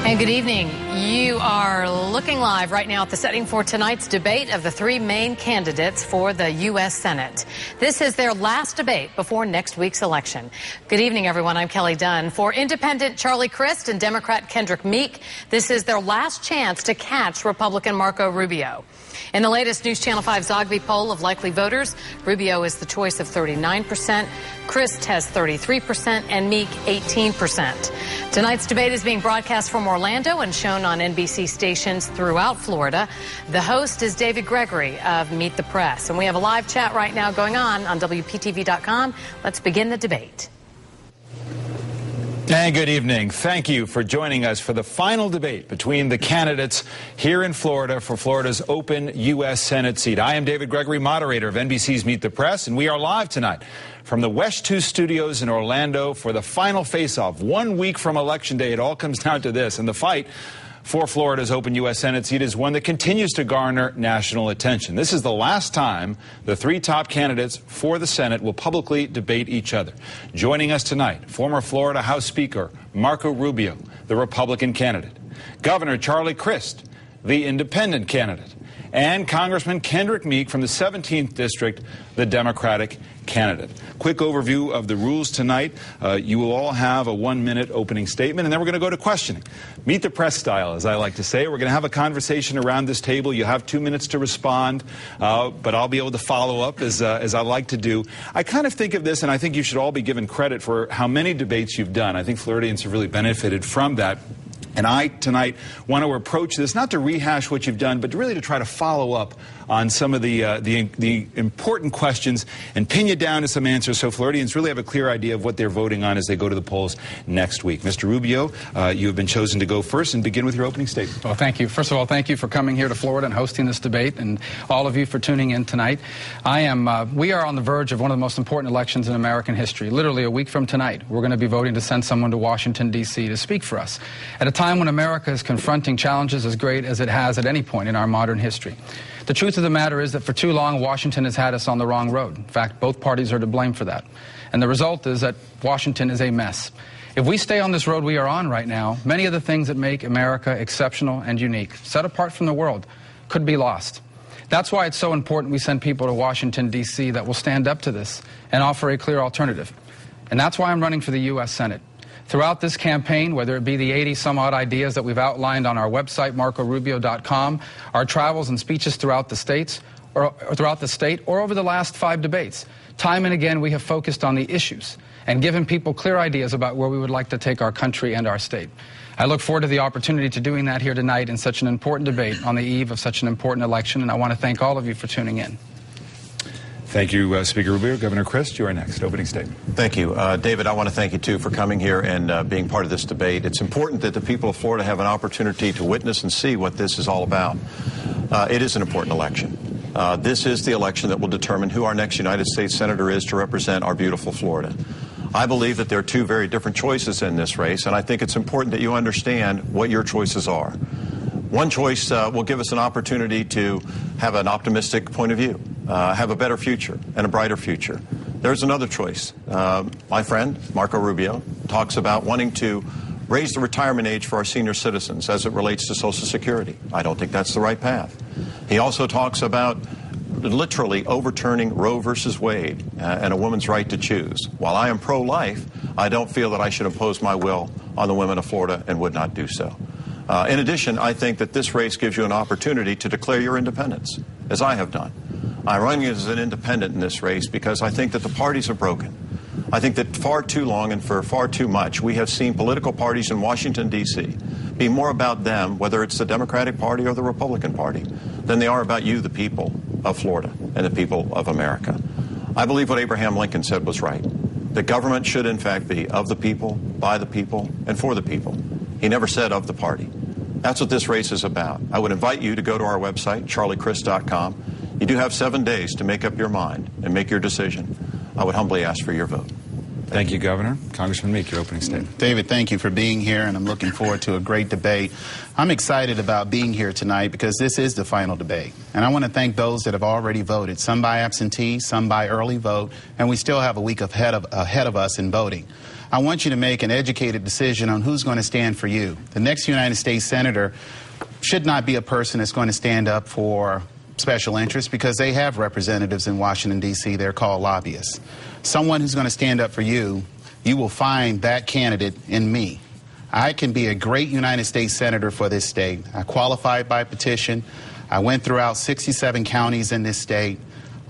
And good evening. You are looking live right now at the setting for tonight's debate of the three main candidates for the U.S. Senate. This is their last debate before next week's election. Good evening, everyone. I'm Kelly Dunn. For Independent Charlie Crist and Democrat Kendrick Meek, this is their last chance to catch Republican Marco Rubio. In the latest News Channel 5 Zogby poll of likely voters, Rubio is the choice of 39%, Crist has 33%, and Meek 18%. Tonight's debate is being broadcast from Orlando and shown on NBC stations throughout Florida. The host is David Gregory of Meet the Press, and we have a live chat right now going on WPTV.com. Let's begin the debate. And good evening. Thank you for joining us for the final debate between the candidates here in Florida for Florida's open U.S. Senate seat. I am David Gregory, moderator of NBC's Meet the Press, and we are live tonight from the West 2 studios in Orlando for the final face-off. 1 week from Election Day, it all comes down to this, and the fight for Florida's open U.S. Senate seat is one that continues to garner national attention. This is the last time the three top candidates for the Senate will publicly debate each other. Joining us tonight, former Florida House Speaker Marco Rubio, the Republican candidate, Governor Charlie Crist, the independent candidate, and Congressman Kendrick Meek from the 17th District, the Democratic candidate. Quick overview of the rules tonight. You will all have a 1-minute opening statement, and then we're going to go to questioning. Meet the Press style, as I like to say. We're going to have a conversation around this table. You have 2 minutes to respond, but I'll be able to follow up as I like to do. I kind of think of this, and I think you should all be given credit for how many debates you've done. I think Floridians have really benefited from that. And I, tonight, want to approach this not to rehash what you've done, but really to try to follow up on some of the important questions and pin you down to some answers so Floridians really have a clear idea of what they're voting on as they go to the polls next week. Mr. Rubio, you have been chosen to go first and begin with your opening statement. Well, thank you. First of all, thank you for coming here to Florida and hosting this debate, and all of you for tuning in tonight. We are on the verge of one of the most important elections in American history. Literally a week from tonight, we're going to be voting to send someone to Washington, D.C. to speak for us at a time when America is confronting challenges as great as it has at any point in our modern history. The truth of the matter is that for too long, Washington has had us on the wrong road. In fact, both parties are to blame for that. And the result is that Washington is a mess. If we stay on this road we are on right now, many of the things that make America exceptional and unique, set apart from the world, could be lost. That's why it's so important we send people to Washington, D.C. that will stand up to this and offer a clear alternative. And that's why I'm running for the U.S. Senate. Throughout this campaign, whether it be the 80-some-odd ideas that we've outlined on our website, marcorubio.com, our travels and speeches throughout the state, or over the last 5 debates, time and again we have focused on the issues and given people clear ideas about where we would like to take our country and our state. I look forward to the opportunity to doing that here tonight in such an important debate on the eve of such an important election, and I want to thank all of you for tuning in. Thank you, Speaker Rubio. Governor Crist, you are next. Opening statement. Thank you. David, I want to thank you, too, for coming here and being part of this debate. It's important that the people of Florida have an opportunity to witness and see what this is all about. It is an important election. This is the election that will determine who our next United States Senator is to represent our beautiful Florida. I believe that there are 2 very different choices in this race, and I think it's important that you understand what your choices are. One choice will give us an opportunity to have an optimistic point of view, have a better future and a brighter future. There's another choice. My friend, Marco Rubio, talks about wanting to raise the retirement age for our senior citizens as it relates to Social Security. I don't think that's the right path. He also talks about literally overturning Roe versus Wade and a woman's right to choose. While I am pro-life, I don't feel that I should impose my will on the women of Florida and would not do so. In addition, I think that this race gives you an opportunity to declare your independence, as I have done. I'm running as an independent in this race because I think that the parties are broken. I think that far too long and for far too much, we have seen political parties in Washington, D.C. be more about them, whether it's the Democratic Party or the Republican Party, than they are about you, the people of Florida and the people of America. I believe what Abraham Lincoln said was right. The government should, in fact, be of the people, by the people, and for the people. He never said of the party. That's what this race is about. I would invite you to go to our website, charliecrist.com. You do have 7 days to make up your mind and make your decision. I would humbly ask for your vote. Thank you, Governor. Congressman Meek, your opening statement. David, thank you for being here, and I'm looking forward to a great debate. I'm excited about being here tonight because this is the final debate. And I want to thank those that have already voted, some by absentee, some by early vote, and we still have a week ahead of us in voting. I want you to make an educated decision on who's going to stand for you. The next United States Senator should not be a person that's going to stand up for special interests, because they have representatives in Washington, D.C. They're called lobbyists. Someone who's going to stand up for you, you will find that candidate in me. I can be a great United States Senator for this state. I qualified by petition. I went throughout 67 counties in this state.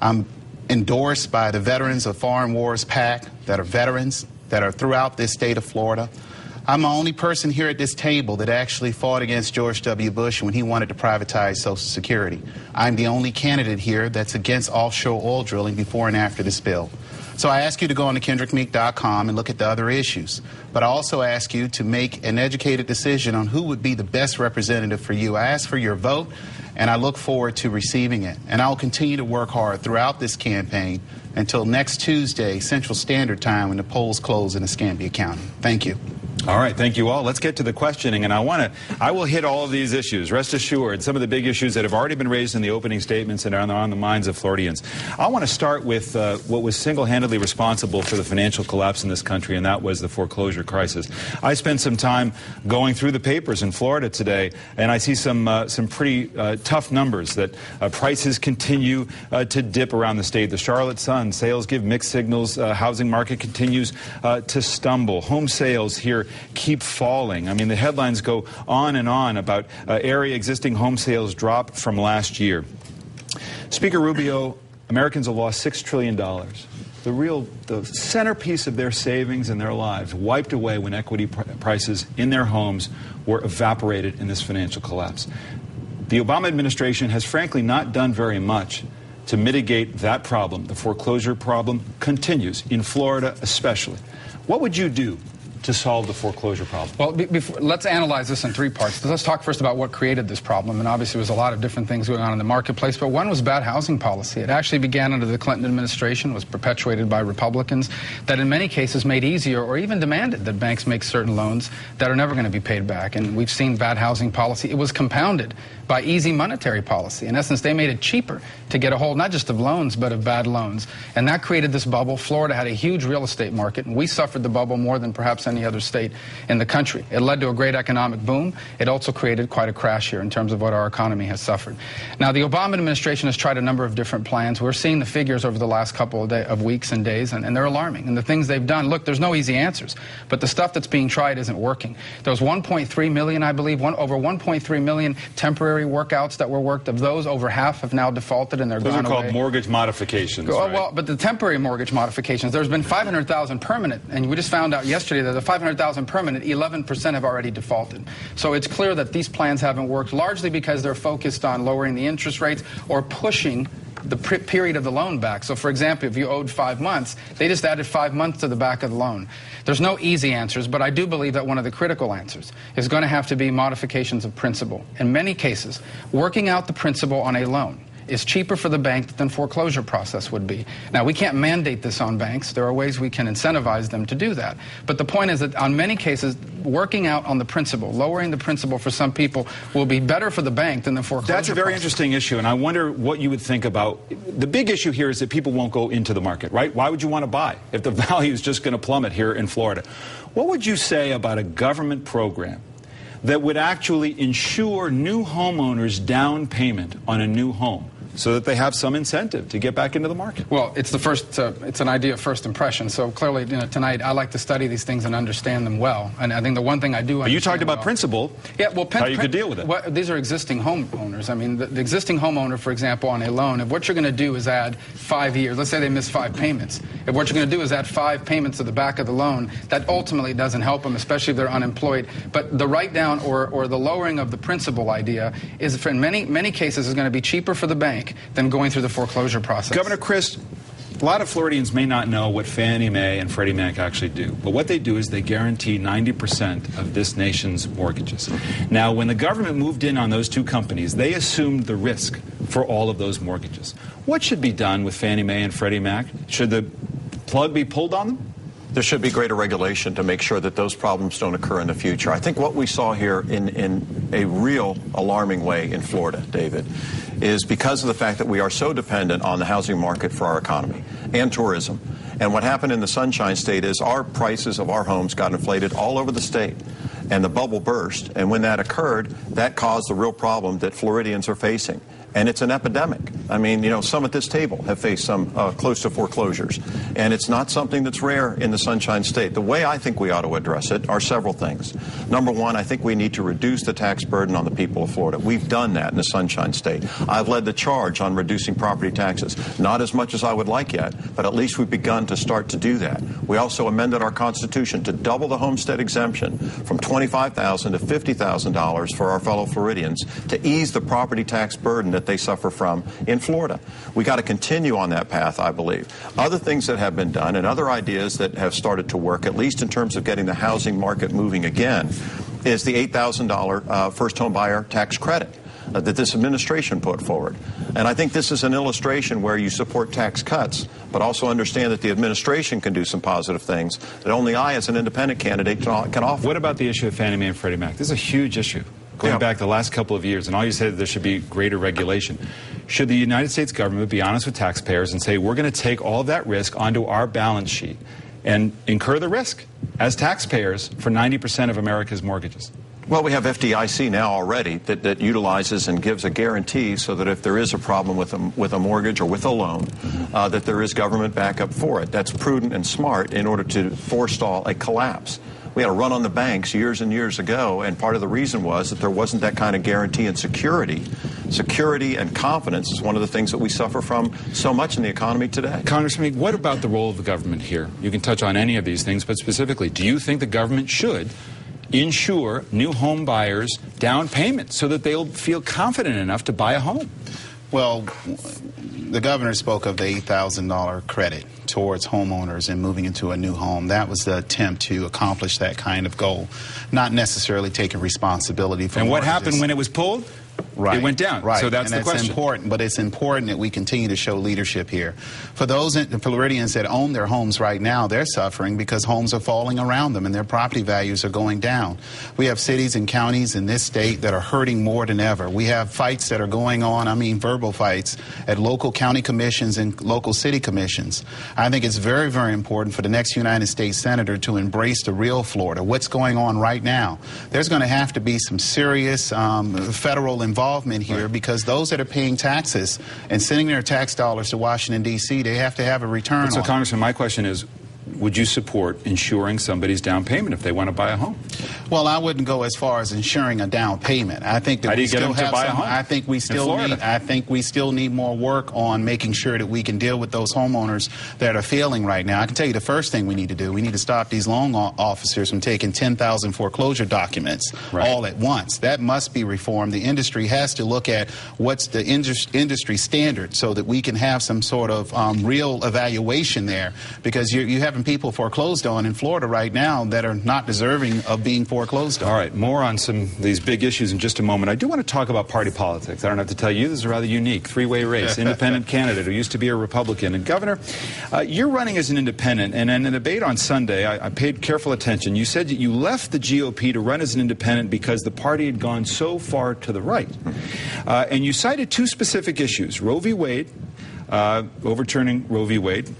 I'm endorsed by the Veterans of Foreign Wars PAC that are veterans that are throughout this state of Florida. I'm the only person here at this table that actually fought against George W. Bush when he wanted to privatize Social Security. I'm the only candidate here that's against offshore oil drilling before and after this bill. So I ask you to go on to KendrickMeek.com and look at the other issues. But I also ask you to make an educated decision on who would be the best representative for you. I ask for your vote, and I look forward to receiving it. And I will continue to work hard throughout this campaign until next Tuesday, Central Standard Time, when the polls close in Escambia County. Thank you. All right, thank you all. Let's get to the questioning, and I will hit all of these issues. Rest assured, some of the big issues that have already been raised in the opening statements and are on the minds of Floridians. I want to start with what was single-handedly responsible for the financial collapse in this country, and that was the foreclosure crisis. I spent some time going through the papers in Florida today, and I see some pretty tough numbers that prices continue to dip around the state. The Charlotte Sun, sales give mixed signals. Housing market continues to stumble. Home sales here keep falling. I mean, the headlines go on and on about area existing home sales drop from last year. Speaker Rubio, Americans have lost $6 trillion. The centerpiece of their savings and their lives wiped away when equity prices in their homes were evaporated in this financial collapse. The Obama administration has frankly not done very much to mitigate that problem. The foreclosure problem continues, in Florida especially. What would you do to solve the foreclosure problem? Well, let's analyze this in three parts. Let's talk first about what created this problem. And obviously, there was a lot of different things going on in the marketplace. But one was bad housing policy. It actually began under the Clinton administration, was perpetuated by Republicans, that in many cases made easier or even demanded that banks make certain loans that are never going to be paid back. And we've seen bad housing policy. It was compounded by easy monetary policy. In essence, they made it cheaper to get a hold not just of loans, but of bad loans. And that created this bubble. Florida had a huge real estate market, and we suffered the bubble more than perhaps any other state in the country. It led to a great economic boom. It also created quite a crash here in terms of what our economy has suffered. Now, the Obama administration has tried a number of different plans. We're seeing the figures over the last couple of weeks and days, and they're alarming. And the things they've done, look, there's no easy answers, but the stuff that's being tried isn't working. There was 1.3 million, I believe, over 1.3 million temporary workouts that were worked. Of those, over half have now defaulted, and they're gone away. Those are called mortgage modifications, right? Well, but the temporary mortgage modifications, there's been 500,000 permanent, and we just found out yesterday that the 500,000 permanent, 11% have already defaulted. So it's clear that these plans haven't worked, largely because they're focused on lowering the interest rates or pushing the period of the loan back. So, for example, if you owed 5 months, they just added 5 months to the back of the loan. There's no easy answers, but I do believe that one of the critical answers is going to have to be modifications of principal. In many cases, working out the principal on a loan is cheaper for the bank than foreclosure process would be. Now, we can't mandate this on banks. There are ways we can incentivize them to do that. But the point is that on many cases, working out on the principal, lowering the principal for some people will be better for the bank than the foreclosure That's a very process. interesting issue, and I wonder what you would think about. The big issue here is that people won't go into the market, right? Why would you want to buy if the value is just going to plummet here in Florida? What would you say about a government program that would actually ensure new homeowners down payment on a new home, so that they have some incentive to get back into the market? Well, it's the first. It's an idea of first impression. So clearly, tonight I like to study these things and understand them well. And I think the one thing I do. But you talked about principle. Yeah, well, how you could deal with it. Well, these are existing homeowners. I mean, the existing homeowner, for example, on a loan, if what you're going to do is add 5 years, let's say they miss 5 payments. If what you're going to do is add 5 payments to the back of the loan, that ultimately doesn't help them, especially if they're unemployed. But the write down or the lowering of the principal idea is, for in many cases, is going to be cheaper for the bank than going through the foreclosure process. Governor Crist, a lot of Floridians may not know what Fannie Mae and Freddie Mac actually do, but what they do is they guarantee 90% of this nation's mortgages. Now, when the government moved in on those two companies, they assumed the risk for all of those mortgages. What should be done with Fannie Mae and Freddie Mac? Should the plug be pulled on them? There should be greater regulation to make sure that those problems don't occur in the future. I think what we saw here in a real alarming way in Florida, David, is because of the fact that we are so dependent on the housing market for our economy and tourism. And what happened in the Sunshine State is our prices of our homes got inflated all over the state, and the bubble burst. And when that occurred, that caused the real problem that Floridians are facing. And it's an epidemic. I mean, you know, some at this table have faced some close to foreclosures. And it's not something that's rare in the Sunshine State. The way I think we ought to address it are several things. Number one, I think we need to reduce the tax burden on the people of Florida. We've done that in the Sunshine State. I've led the charge on reducing property taxes. Not as much as I would like yet, but at least we've begun to start to do that. We also amended our Constitution to double the homestead exemption from $25,000 to $50,000 for our fellow Floridians to ease the property tax burden that they suffer from in Florida. We got to continue on that path, I believe. Other things that have been done and other ideas that have started to work, at least in terms of getting the housing market moving again, is the $8,000 first home buyer tax credit that this administration put forward. And I think this is an illustration where you support tax cuts, but also understand that the administration can do some positive things that only I, as an independent candidate, can offer. What about the issue of Fannie Mae and Freddie Mac? This is a huge issue. Going back the last couple of years, and all you said there should be greater regulation. Should the United States government be honest with taxpayers and say, we're going to take all of that risk onto our balance sheet and incur the risk as taxpayers for 90% of America's mortgages? Well, we have FDIC now already that utilizes and gives a guarantee so that if there is a problem with a mortgage or with a loan, that there is government backup for it. That's prudent and smart in order to forestall a collapse. We had a run on the banks years and years ago, and part of the reason was that there wasn't that kind of guarantee and security. Security and confidence is one of the things that we suffer from so much in the economy today. Congressman Meek, what about the role of the government here? You can touch on any of these things, but specifically, do you think the government should insure new home buyers down payments so that they'll feel confident enough to buy a home? Well, the governor spoke of the $8,000 credit towards homeowners and moving into a new home. That was the attempt to accomplish that kind of goal, not necessarily taking responsibility for And what mortgages. happened when it was pulled? Right. It went down. Right. So that's and the question. Important, but it's important that we continue to show leadership here. For those Floridians that own their homes right now, they're suffering because homes are falling around them and their property values are going down. We have cities and counties in this state that are hurting more than ever. We have fights that are going on, I mean verbal fights, at local county commissions and local city commissions. I think it's very, very important for the next United States Senator to embrace the real Florida. What's going on right now? There's going to have to be some serious federal involvement here, because those that are paying taxes and sending their tax dollars to Washington, D.C., they have to have a return So, on Congressman, my question is, would you support insuring somebody's down payment if they want to buy a home? Well, I wouldn't go as far as insuring a down payment. I think that How do we you get still them to have buy a some. home I think we still in Florida? need. I think we still need more work on making sure that we can deal with those homeowners that are failing right now. I can tell you the first thing we need to do. We need to stop these loan officers from taking 10,000 foreclosure documents all at once. That must be reformed. The industry has to look at what's the industry standard so that we can have some sort of real evaluation there, because you're having people foreclosed on in Florida right now that are not deserving of being foreclosed on. All right, more on some of these big issues in just a moment. I do want to talk about party politics. I don't have to tell you, this is a rather unique three-way race. Independent candidate who used to be a Republican. And Governor, you're running as an independent, and in a debate on Sunday, I paid careful attention. You said that you left the GOP to run as an independent because the party had gone so far to the right. And you cited two specific issues, Roe v. Wade, overturning Roe v. Wade,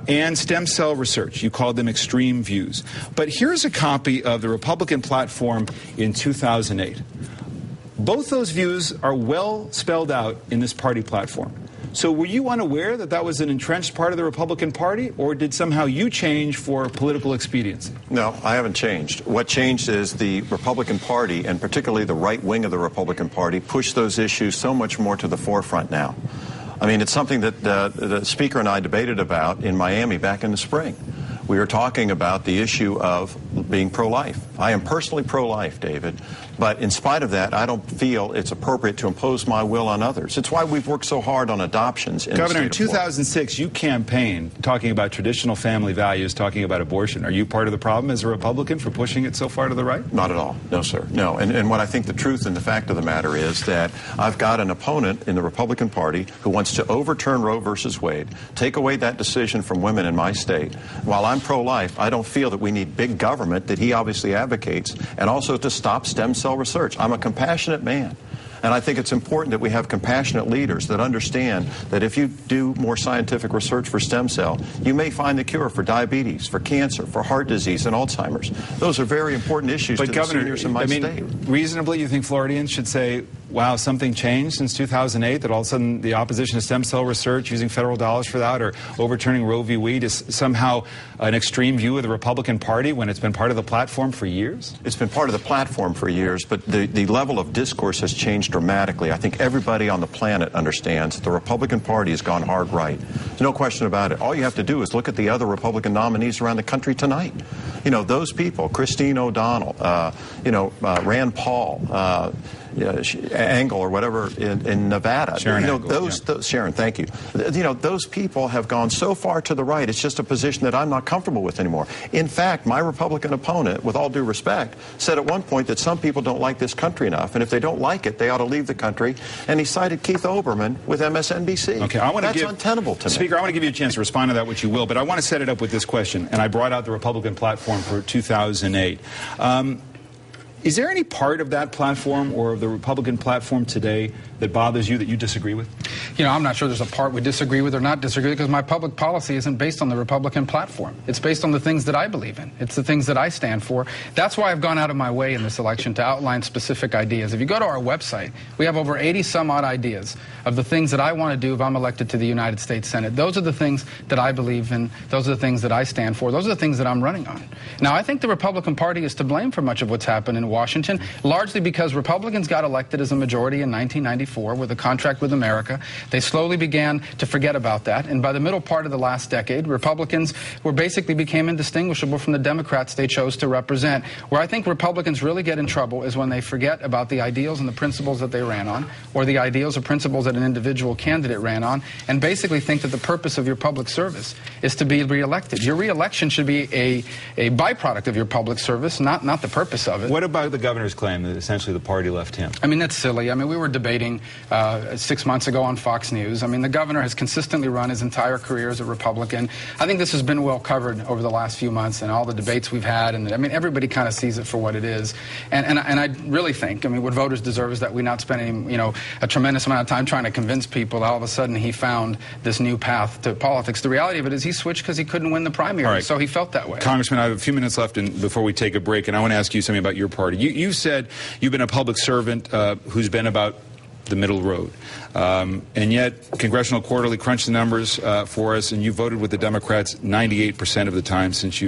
and stem cell research. You called them extreme views. But here's a copy of the Republican platform in 2008. Both those views are well spelled out in this party platform. So were you unaware that that was an entrenched part of the Republican Party, or did somehow you change for political expediency? No, I haven't changed. What changed is the Republican Party, and particularly the right wing of the Republican Party, pushed those issues so much more to the forefront now. I mean, it's something that the Speaker and I debated about in Miami back in the spring. We were talking about the issue of being pro-life. I am personally pro-life, David, but in spite of that, I don't feel it's appropriate to impose my will on others. It's why we've worked so hard on adoptions in Governor, in the state of Florida. 2006, you campaigned talking about traditional family values, talking about abortion. Are you part of the problem as a Republican for pushing it so far to the right? Not at all. No, sir. No. And what I think the truth and the fact of the matter is that I've got an opponent in the Republican Party who wants to overturn Roe versus Wade, take away that decision from women in my state. While I'm pro-life, I don't feel that we need big government that he obviously advocates, and also to stop stem cell research. I'm a compassionate man. And I think it's important that we have compassionate leaders that understand that if you do more scientific research for stem cell, you may find the cure for diabetes, for cancer, for heart disease, and Alzheimer's. Those are very important issues to the seniors in my state. Reasonably, you think Floridians should say, wow, something changed since 2008, that all of a sudden the opposition to stem cell research, using federal dollars for that, or overturning Roe v. Wade is somehow an extreme view of the Republican Party when it's been part of the platform for years? It's been part of the platform for years, but the level of discourse has changed dramatically. I think everybody on the planet understands that the Republican Party has gone hard right. There's no question about it. All you have to do is look at the other Republican nominees around the country tonight. You know, those people, Christine O'Donnell, Rand Paul, Angle or whatever in Nevada. Sharon Angle, those, Sharon, thank you. You know, those people have gone so far to the right, it's just a position that I'm not comfortable with anymore. In fact, my Republican opponent, with all due respect, said at one point that some people don't like this country enough, and if they don't like it, they ought to leave the country, and he cited Keith Olbermann with MSNBC. Okay, That's untenable to me. Speaker, I want to give you a chance to respond to that, which you will, but I want to set it up with this question, and I brought out the Republican platform for 2008. Is there any part of that platform or of the Republican platform today that bothers you, that you disagree with? You know, I'm not sure there's a part we disagree with or not disagree with, because my public policy isn't based on the Republican platform. It's based on the things that I believe in. It's the things that I stand for. That's why I've gone out of my way in this election to outline specific ideas. If you go to our website, we have over 80-some-odd ideas of the things that I want to do if I'm elected to the United States Senate. Those are the things that I believe in. Those are the things that I stand for. Those are the things that I'm running on. Now, I think the Republican Party is to blame for much of what's happened in Washington, largely because Republicans got elected as a majority in 1994 with a contract with America. They slowly began to forget about that, and by the middle part of the last decade, Republicans basically became indistinguishable from the Democrats they chose to represent. Where I think Republicans really get in trouble is when they forget about the ideals and the principles that they ran on, or the ideals or principles that an individual candidate ran on, and basically think that the purpose of your public service is to be reelected. Your reelection should be a byproduct of your public service, not the purpose of it. What about the governor's claim that essentially the party left him? I mean, that's silly. I mean, we were debating 6 months ago on Fox News. I mean, the governor has consistently run his entire career as a Republican. I think this has been well covered over the last few months and all the debates we've had. And I mean, everybody kind of sees it for what it is. And I really think, I mean, what voters deserve is that we not spend any, a tremendous amount of time trying to convince people that all of a sudden he found this new path to politics. The reality of it is he switched because he couldn't win the primary, right. So he felt that way. Congressman, I have a few minutes left before we take a break, and I want to ask you something about your party. You said you've been a public servant who's been about the middle road. And yet, Congressional Quarterly crunched the numbers for us, and you voted with the Democrats 98% of the time since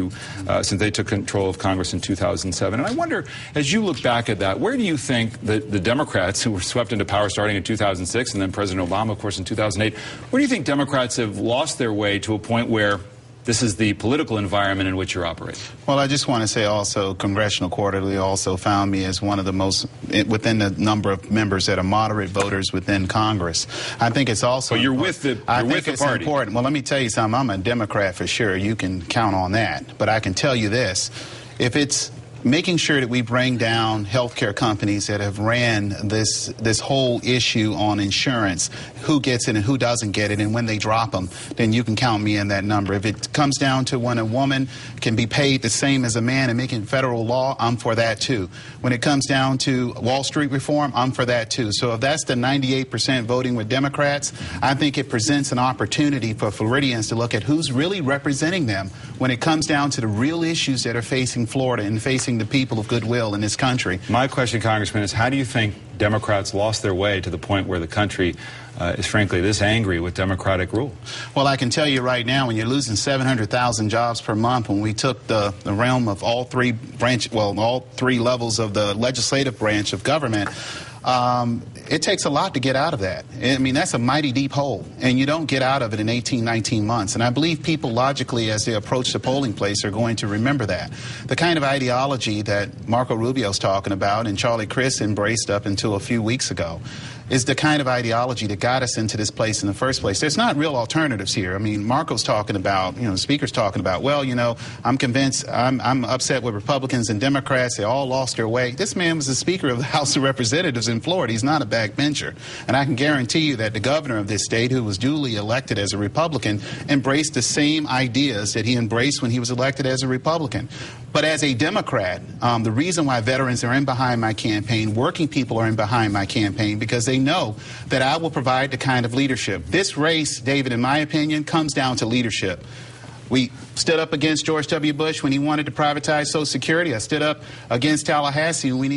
they took control of Congress in 2007. And I wonder, as you look back at that, where do you think that the Democrats, who were swept into power starting in 2006, and then President Obama, of course, in 2008, where do you think Democrats have lost their way to a point where this is the political environment in which you're operating? Well, I just want to say also, Congressional Quarterly also found me as one of the most, within the number of members that are moderate voters within Congress. I think it's also... But you're with the party. I think it's important. Well, let me tell you something. I'm a Democrat for sure. You can count on that. But I can tell you this. If it's making sure that we bring down healthcare companies that have ran this whole issue on insurance, who gets it and who doesn't get it, and when they drop them, then you can count me in that number. If it comes down to when a woman can be paid the same as a man and making federal law, I'm for that too. When it comes down to Wall Street reform, I'm for that too. So if that's the 98% voting with Democrats, I think it presents an opportunity for Floridians to look at who's really representing them when it comes down to the real issues that are facing Florida and facing the people of goodwill in this country. My question, Congressman, is how do you think Democrats lost their way to the point where the country is frankly this angry with Democratic rule? Well, I can tell you right now, when you're losing 700,000 jobs per month, when we took the realm of all three levels of the legislative branch of government, it takes a lot to get out of that. I mean, that's a mighty deep hole, and you don't get out of it in 18, 19 months. And I believe people logically, as they approach the polling place, are going to remember that. The kind of ideology that Marco Rubio's talking about and Charlie Crist embraced up until a few weeks ago is the kind of ideology that got us into this place in the first place. There's not real alternatives here. I mean, Marco's talking about, the Speaker's talking about, well, I'm convinced, I'm upset with Republicans and Democrats. They all lost their way. This man was the Speaker of the House of Representatives in Florida. He's not a backbencher. And I can guarantee you that the governor of this state, who was duly elected as a Republican, embraced the same ideas that he embraced when he was elected as a Republican. But as a Democrat, the reason why veterans are in behind my campaign, working people are in behind my campaign, because they know that I will provide the kind of leadership. This race, David, in my opinion, comes down to leadership. We stood up against George W. Bush when he wanted to privatize Social Security. I stood up against Tallahassee when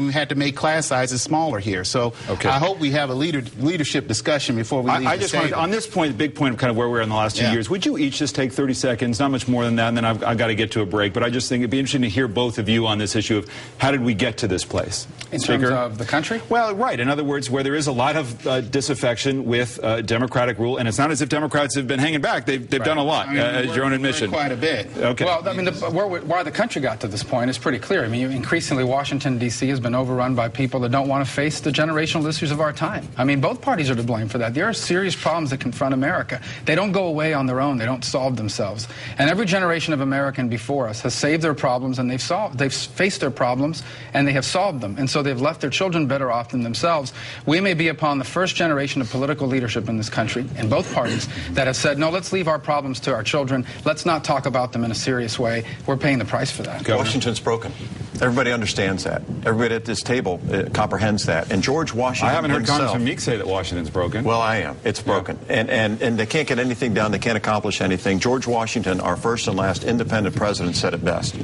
we had to make class sizes smaller here. So I hope we have a leadership discussion before we leave the table. On this point, the big point of kind of where we were in the last 2 years, would you each just take 30 seconds, not much more than that, and then I've got to get to a break. But I just think it'd be interesting to hear both of you on this issue of how did we get to this place? In terms of the country? Well, right. In other words, where there is a lot of disaffection with Democratic rule, and it's not as if Democrats have been hanging back. They've done a lot, as your own admission. Quite a bit. Okay. Well, I mean, why the country got to this point is pretty clear. I mean, increasingly, Washington, D.C. has been overrun by people that don't want to face the generational issues of our time. I mean, both parties are to blame for that. There are serious problems that confront America. They don't go away on their own. They don't solve themselves. And every generation of American before us has saved their problems, and they've faced their problems, and they have solved them. And so they've left their children better off than themselves. We may be upon the first generation of political leadership in this country, in both parties, that have said, no, let's leave our problems to our children. Let's not talk about them in a serious way. We're paying the price for that. Washington's broken. Everybody understands that. Everybody at this table comprehends that. And George Washington I haven't heard himself, Congressman Meek say that Washington's broken. Well, I am. It's broken. Yeah. And they can't get anything done. They can't accomplish anything. George Washington, our first and last independent president, said it best.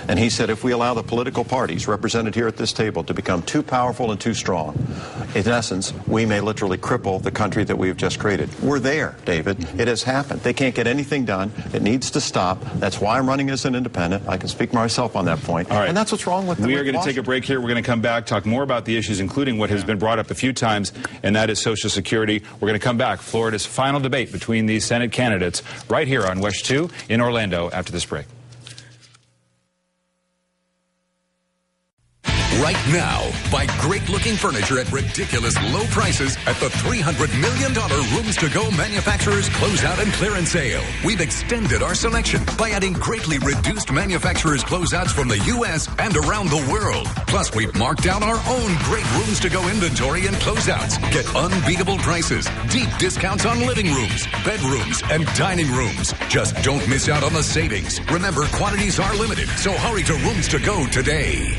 And he said, if we allow the political parties represented here at this table to become too powerful and too strong, in essence, we may literally cripple the country that we've just created. We're there, David. It has happened. They can't get anything done. It needs to stop. That's why I'm running as an independent. I can speak myself on that point. All right. And that's what's wrong with We are going to take a break here. We're going to come back, talk more about the issues, including what has been brought up a few times, and that is Social Security. We're going to come back. Florida's final debate between these Senate candidates right here on West 2 in Orlando after this break. Right now, buy great-looking furniture at ridiculous low prices at the $300 million Rooms to Go Manufacturers Closeout and Clearance Sale. We've extended our selection by adding greatly reduced manufacturers closeouts from the U.S. and around the world. Plus, we've marked down our own great Rooms to Go inventory and closeouts. Get unbeatable prices, deep discounts on living rooms, bedrooms, and dining rooms. Just don't miss out on the savings. Remember, quantities are limited, so hurry to Rooms to Go today.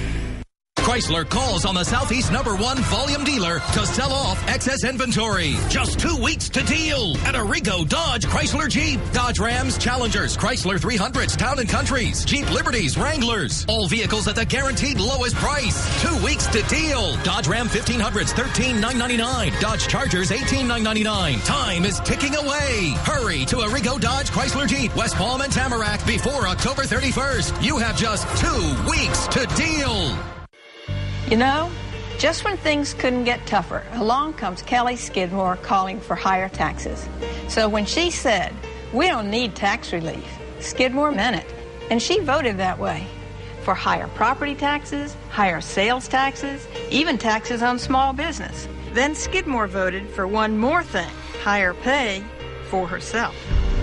Chrysler calls on the Southeast #1 volume dealer to sell off excess inventory. Just 2 weeks to deal at Arrigo Dodge Chrysler Jeep. Dodge Rams, Challengers, Chrysler 300s, Town & Countries, Jeep Liberties, Wranglers. All vehicles at the guaranteed lowest price. 2 weeks to deal. Dodge Ram 1500s, $13,999. Dodge Chargers, $18,999. Time is ticking away. Hurry to Arrigo Dodge Chrysler Jeep, West Palm and Tamarack before October 31st. You have just 2 weeks to deal. You know, just when things couldn't get tougher, along comes Kelly Skidmore calling for higher taxes. So when she said, we don't need tax relief, Skidmore meant it. And she voted that way. For higher property taxes, higher sales taxes, even taxes on small business. Then Skidmore voted for one more thing, higher pay for herself.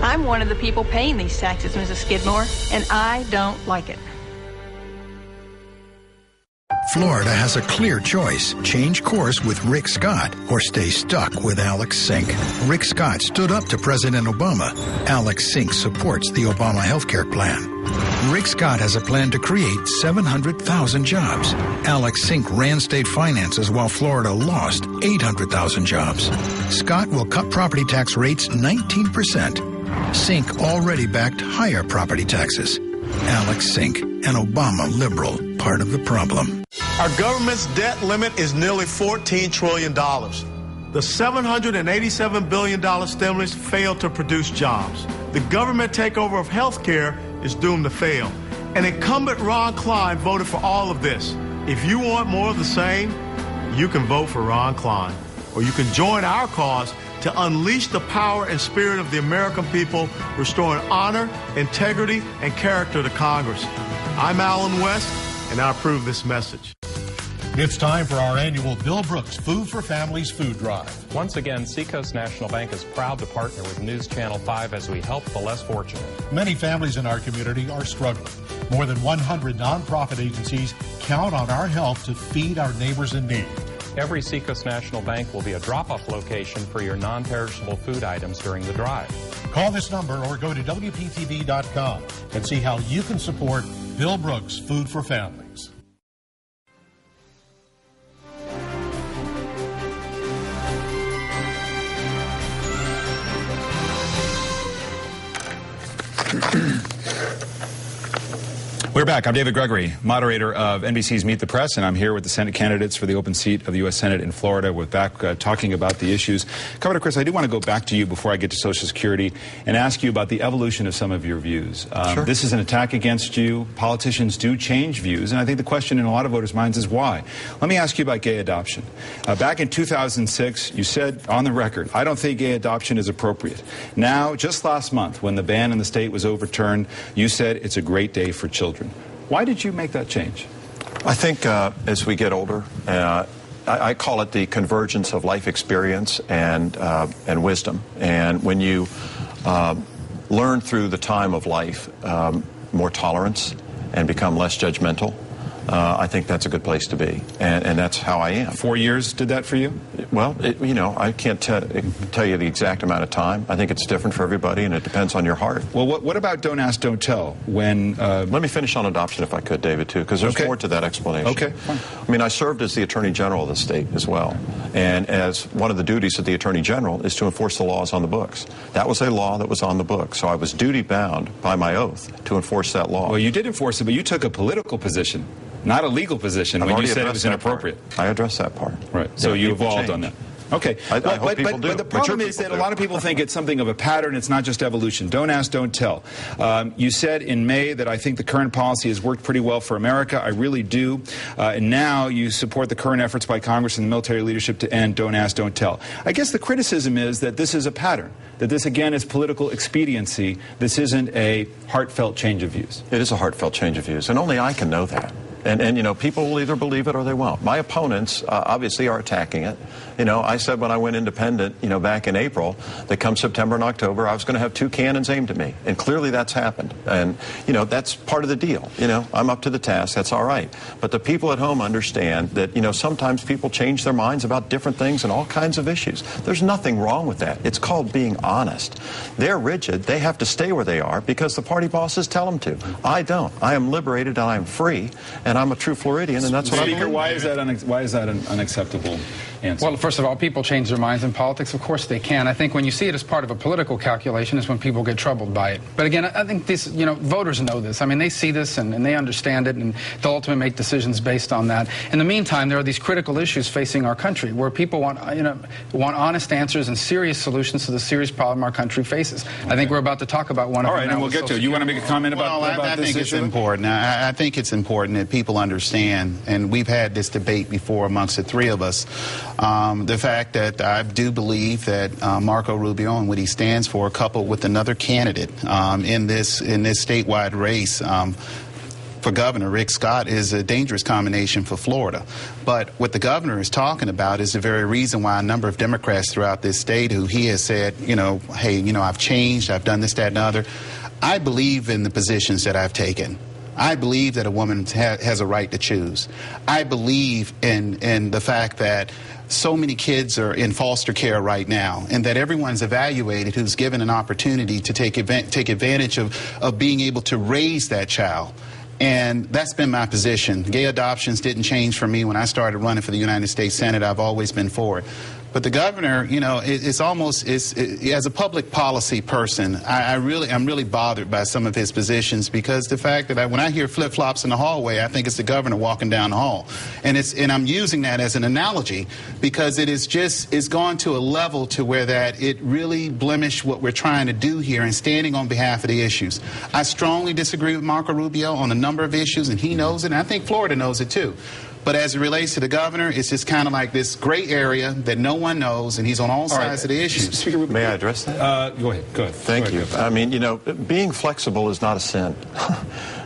I'm one of the people paying these taxes, Mrs. Skidmore, and I don't like it. Florida has a clear choice. Change course with Rick Scott or stay stuck with Alex Sink. Rick Scott stood up to President Obama. Alex Sink supports the Obama healthcare plan. Rick Scott has a plan to create 700,000 jobs. Alex Sink ran state finances while Florida lost 800,000 jobs. Scott will cut property tax rates 19%. Sink already backed higher property taxes. Alex Sink, an Obama liberal, part of the problem. Our government's debt limit is nearly $14 trillion. The $787 billion stimulus failed to produce jobs. The government takeover of health care is doomed to fail. And incumbent Ron Klein voted for all of this. If you want more of the same, you can vote for Ron Klein. Or you can join our cause to unleash the power and spirit of the American people, restoring honor, integrity, and character to Congress. I'm Alan West, and I approve this message. It's time for our annual Bill Brooks Food for Families food drive. Once again, Seacoast National Bank is proud to partner with News Channel 5 as we help the less fortunate. Many families in our community are struggling. More than 100 nonprofit agencies count on our help to feed our neighbors in need. Every Seacoast National Bank will be a drop-off location for your non-perishable food items during the drive. Call this number or go to WPTV.com and see how you can support Bill Brooks Food for Families. We're back. I'm David Gregory, moderator of NBC's Meet the Press, and I'm here with the Senate candidates for the open seat of the U.S. Senate in Florida. We're back talking about the issues. Governor Crist, I do want to go back to you before I get to Social Security and ask you about the evolution of some of your views. Sure. This is an attack against you. Politicians do change views, and I think the question in a lot of voters' minds is why. Let me ask you about gay adoption. Back in 2006, you said on the record, I don't think gay adoption is appropriate. Now, just last month, when the ban in the state was overturned, you said it's a great day for children. Why did you make that change? I think as we get older, I call it the convergence of life experience and wisdom. And when you learn through the time of life more tolerance and become less judgmental, I think that's a good place to be, and that's how I am. 4 years did that for you? Well, I can't tell you the exact amount of time. I think it's different for everybody, and it depends on your heart. Well, what about don't ask, don't tell? When let me finish on adoption, if I could, David, too, because there's more to that explanation. Okay, fine. I mean, I served as the Attorney General of the state as well, and as one of the duties of the Attorney General is to enforce the laws on the books. That was a law that was on the books, so I was duty-bound by my oath to enforce that law. Well, you did enforce it, but you took a political position. Not a legal position when you said it was inappropriate. I addressed that part. Right. So you evolved on that. Okay. I hope people do. But the problem is that a lot of people think it's something of a pattern. It's not just evolution. Don't ask, don't tell. You said in May that I think the current policy has worked pretty well for America. I really do. And now you support the current efforts by Congress and the military leadership to end don't ask, don't tell. I guess the criticism is that this is a pattern, that this, again, is political expediency. This isn't a heartfelt change of views. It is a heartfelt change of views, and only I can know that. And people will either believe it or they won't. My opponents obviously are attacking it. I said when I went independent, back in April, that come September and October, I was going to have 2 cannons aimed at me. And clearly that's happened. And, that's part of the deal. I'm up to the task. That's all right. But the people at home understand that, sometimes people change their minds about different things and all kinds of issues. There's nothing wrong with that. It's called being honest. They're rigid. They have to stay where they are because the party bosses tell them to. I don't. I am liberated and I am free. And I'm a true Floridian, and that's what I believe. Speaker, why is that an unacceptable answer? Well, first of all, people change their minds in politics. Of course they can. I think when you see it as part of a political calculation is when people get troubled by it. But again, I think this, voters know this. I mean, they see this and they understand it, and they'll ultimately make decisions based on that. In the meantime, there are these critical issues facing our country where people want honest answers and serious solutions to the serious problem our country faces. Okay. I think we're about to talk about one of them. All right, and we'll get to it. You want to make a comment about this issue? I think it's important. I think it's important that people understand, and we've had this debate before amongst the three of us, the fact that I do believe that Marco Rubio and what he stands for, coupled with another candidate in this statewide race for governor, Rick Scott, is a dangerous combination for Florida. But what the governor is talking about is the very reason why a number of Democrats throughout this state who he has said, hey, I've changed, I've done this, that, and the other. I believe in the positions that I've taken. I believe that a woman has a right to choose. I believe in the fact that so many kids are in foster care right now, and that everyone's evaluated who's given an opportunity to take advantage of being able to raise that child. And that's been my position. Gay adoptions didn't change for me when I started running for the United States Senate. I've always been for it. But the governor, it's almost, as a public policy person, I'm really bothered by some of his positions, because the fact that when I hear flip-flops in the hallway, I think it's the governor walking down the hall. And I'm using that as an analogy because it's gone to a level to where that it really blemished what we're trying to do here and standing on behalf of the issues. I strongly disagree with Marco Rubio on a number of issues, and he knows it, and I think Florida knows it too. But as it relates to the governor, it's just kind of like this gray area that no one knows, and he's on all sides of the issues. Speaker, may I address that? Go ahead. Thank you. I mean, being flexible is not a sin.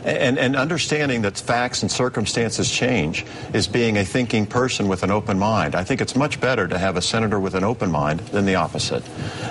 And understanding that facts and circumstances change is being a thinking person with an open mind. I think it's much better to have a senator with an open mind than the opposite.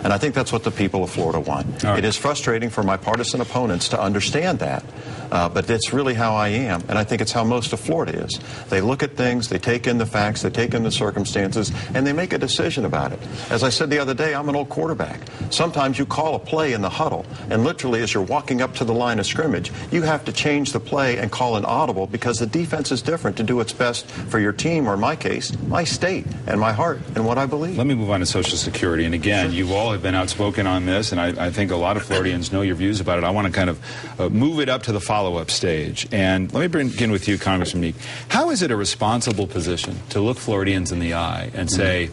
And I think that's what the people of Florida want. Right. It is frustrating for my partisan opponents to understand that. But it's really how I am, and I think it's how most of Florida is. They look at things, they take in the facts, they take in the circumstances, and they make a decision about it. As I said the other day, I'm an old quarterback. Sometimes you call a play in the huddle, and literally as you're walking up to the line of scrimmage, you have to change the play and call an audible because the defense is different to do what's best for your team, or in my case, my state and my heart and what I believe. Let me move on to Social Security. And again, you all have been outspoken on this, and I think a lot of Floridians know your views about it. I want to kind of move it up to the follow-up stage. And let me begin with you, Congressman Meek. How is it a responsible position to look Floridians in the eye and say,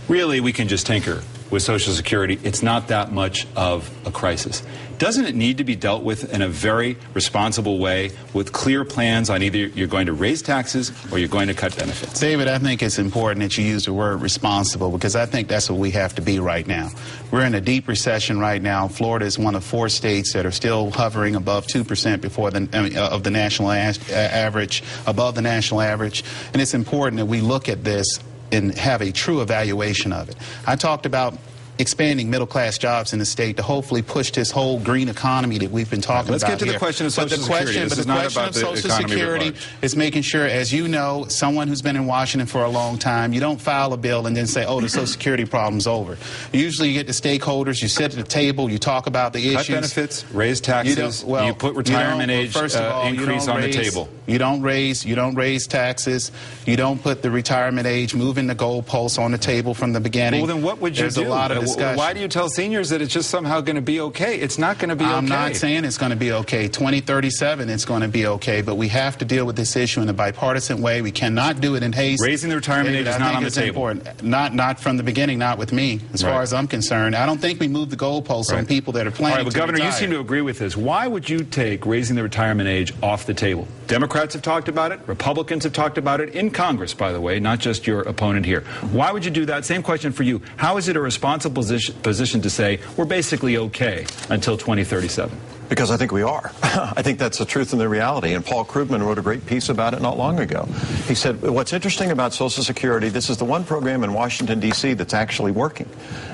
really, we can just tinker with Social Security? It's not that much of a crisis. Doesn't it need to be dealt with in a very responsible way with clear plans on either you're going to raise taxes or you're going to cut benefits? David, I think it's important that you use the word responsible, because I think that's what we have to be right now. We're in a deep recession right now. Florida is one of 4 states that are still hovering above 2% of the national average, above the national average. And it's important that we look at this and have a true evaluation of it. I talked about expanding middle-class jobs in the state to hopefully push this whole green economy that we've been talking about. Let's get to the question of Social Security. This is not about the economy. Social Security is making sure, as you know, someone who's been in Washington for a long time, you don't file a bill and then say, oh, the Social Security problem's over. Usually you get the stakeholders, you sit at the table, you talk about the issues. Cut benefits, raise taxes, you put retirement age increase on the table. You don't raise taxes. You don't put the retirement age, moving the goalposts on the table from the beginning. Well, then what would you do? There's a lot of discussion. Why do you tell seniors that it's just somehow going to be okay? It's not going to be okay. I'm not saying it's going to be okay. 2037, it's going to be okay. But we have to deal with this issue in a bipartisan way. We cannot do it in haste. Raising the retirement age is not on the table. Important. Not from the beginning, not with me, as far as I'm concerned. I don't think we move the goalposts on people that are planning to retire. Governor, you seem to agree with this. Why would you take raising the retirement age off the table? Democrats have talked about it. Republicans have talked about it in Congress, by the way, not just your opponent here. Why would you do that? Same question for you. How is it a responsible position to say we're basically okay until 2037? Because I think we are. I think that's the truth and the reality. And Paul Krugman wrote a great piece about it not long ago. He said, what's interesting about Social Security, this is the one program in Washington, D.C. that's actually working.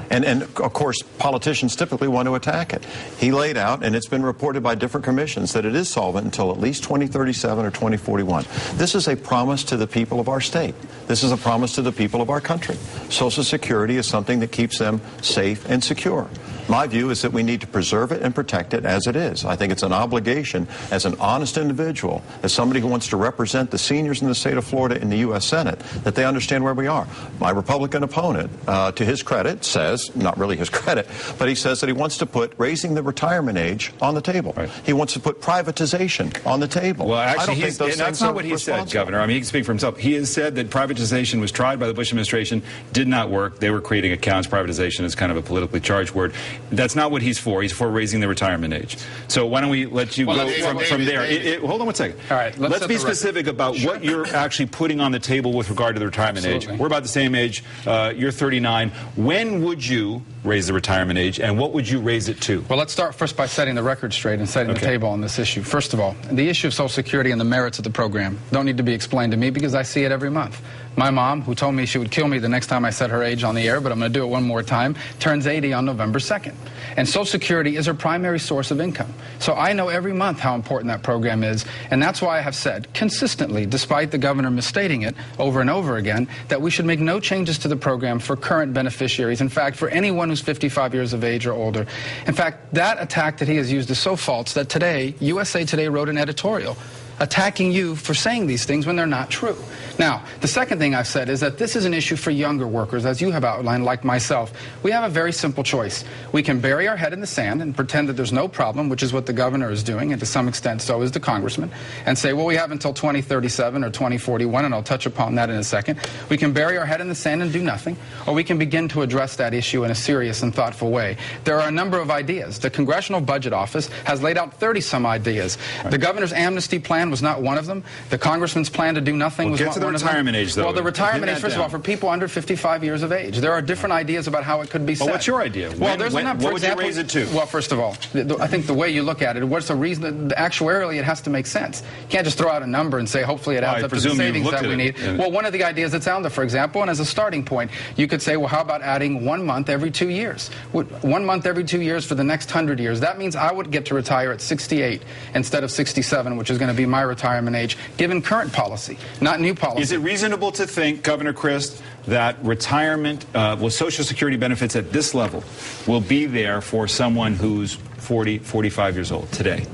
And of course, politicians typically want to attack it. He laid out, and it's been reported by different commissions, that it is solvent until at least 2037 or 2041. This is a promise to the people of our state. This is a promise to the people of our country. Social Security is something that keeps them safe and secure. My view is that we need to preserve it and protect it as it is. I think it's an obligation as an honest individual, as somebody who wants to represent the seniors in the state of Florida in the U.S. Senate, that they understand where we are. My Republican opponent, to his credit, says, not really his credit, but he says that he wants to put raising the retirement age on the table. Right. He wants to put privatization on the table. Well, actually, that's not what he said, Governor. I mean, he can speak for himself. He has said that privatization was tried by the Bush administration, did not work. They were creating accounts. Privatization is kind of a politically charged word. That's not what he's for. He's for raising the retirement age. So why don't we let you go from there? Hold on one second. All right. Let's be specific about what you're actually putting on the table with regard to the retirement age. We're about the same age. You're 39. When would you raise the retirement age, and what would you raise it to? Well, let's start first by setting the record straight and setting the table on this issue. First of all, the issue of Social Security and the merits of the program don't need to be explained to me because I see it every month. My mom, who told me she would kill me the next time I said her age on the air, but I'm going to do it one more time, turns 80 on November 2nd. And Social Security is her primary source of income. So I know every month how important that program is, and that's why I have said consistently, despite the governor misstating it over and over again, that we should make no changes to the program for current beneficiaries. In fact, for anyone who's 55 years of age or older. In fact, that attack that he has used is so false that today, USA Today wrote an editorial attacking you for saying these things when they're not true. Now, the second thing I've said is that this is an issue for younger workers, as you have outlined, like myself. We have a very simple choice. We can bury our head in the sand and pretend that there's no problem, which is what the governor is doing, and to some extent so is the congressman, and say, well, we have until 2037 or 2041, and I'll touch upon that in a second. We can bury our head in the sand and do nothing, or we can begin to address that issue in a serious and thoughtful way. There are a number of ideas. The Congressional Budget Office has laid out 30-some ideas. The governor's amnesty plan plan was not one of them. The congressman's plan to do nothing was get to the one of them. retirement age, though. Well, the retirement age, first of all, for people under 55 years of age. There are different ideas about how it could be set. Well, what's your idea? Well, there's a number. What would you raise it to? Well, first of all, I think the way you look at it, what's the reason? Actuarially, it has to make sense. You can't just throw out a number and say, hopefully it adds up to the savings that we need. Well, one of the ideas that's out there, for example, and as a starting point, you could say, well, how about adding 1 month every 2 years? 1 month every 2 years for the next 100 years. That means I would get to retire at 68 instead of 67, which is going to be my retirement age, given current policy, not new policy. Is it reasonable to think, Governor Crist, that retirement, Social Security benefits at this level will be there for someone who's 40, 45 years old today?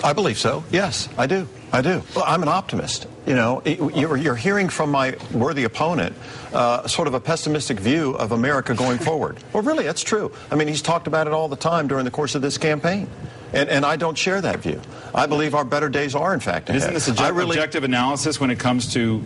I believe so. Yes, I do. I do. Well, I'm an optimist. You know, you're hearing from my worthy opponent sort of a pessimistic view of America going forward. Well, really, that's true. I mean, he's talked about it all the time during the course of this campaign. And I don't share that view. I believe our better days are, in fact, ahead. Isn't this objective analysis when it comes to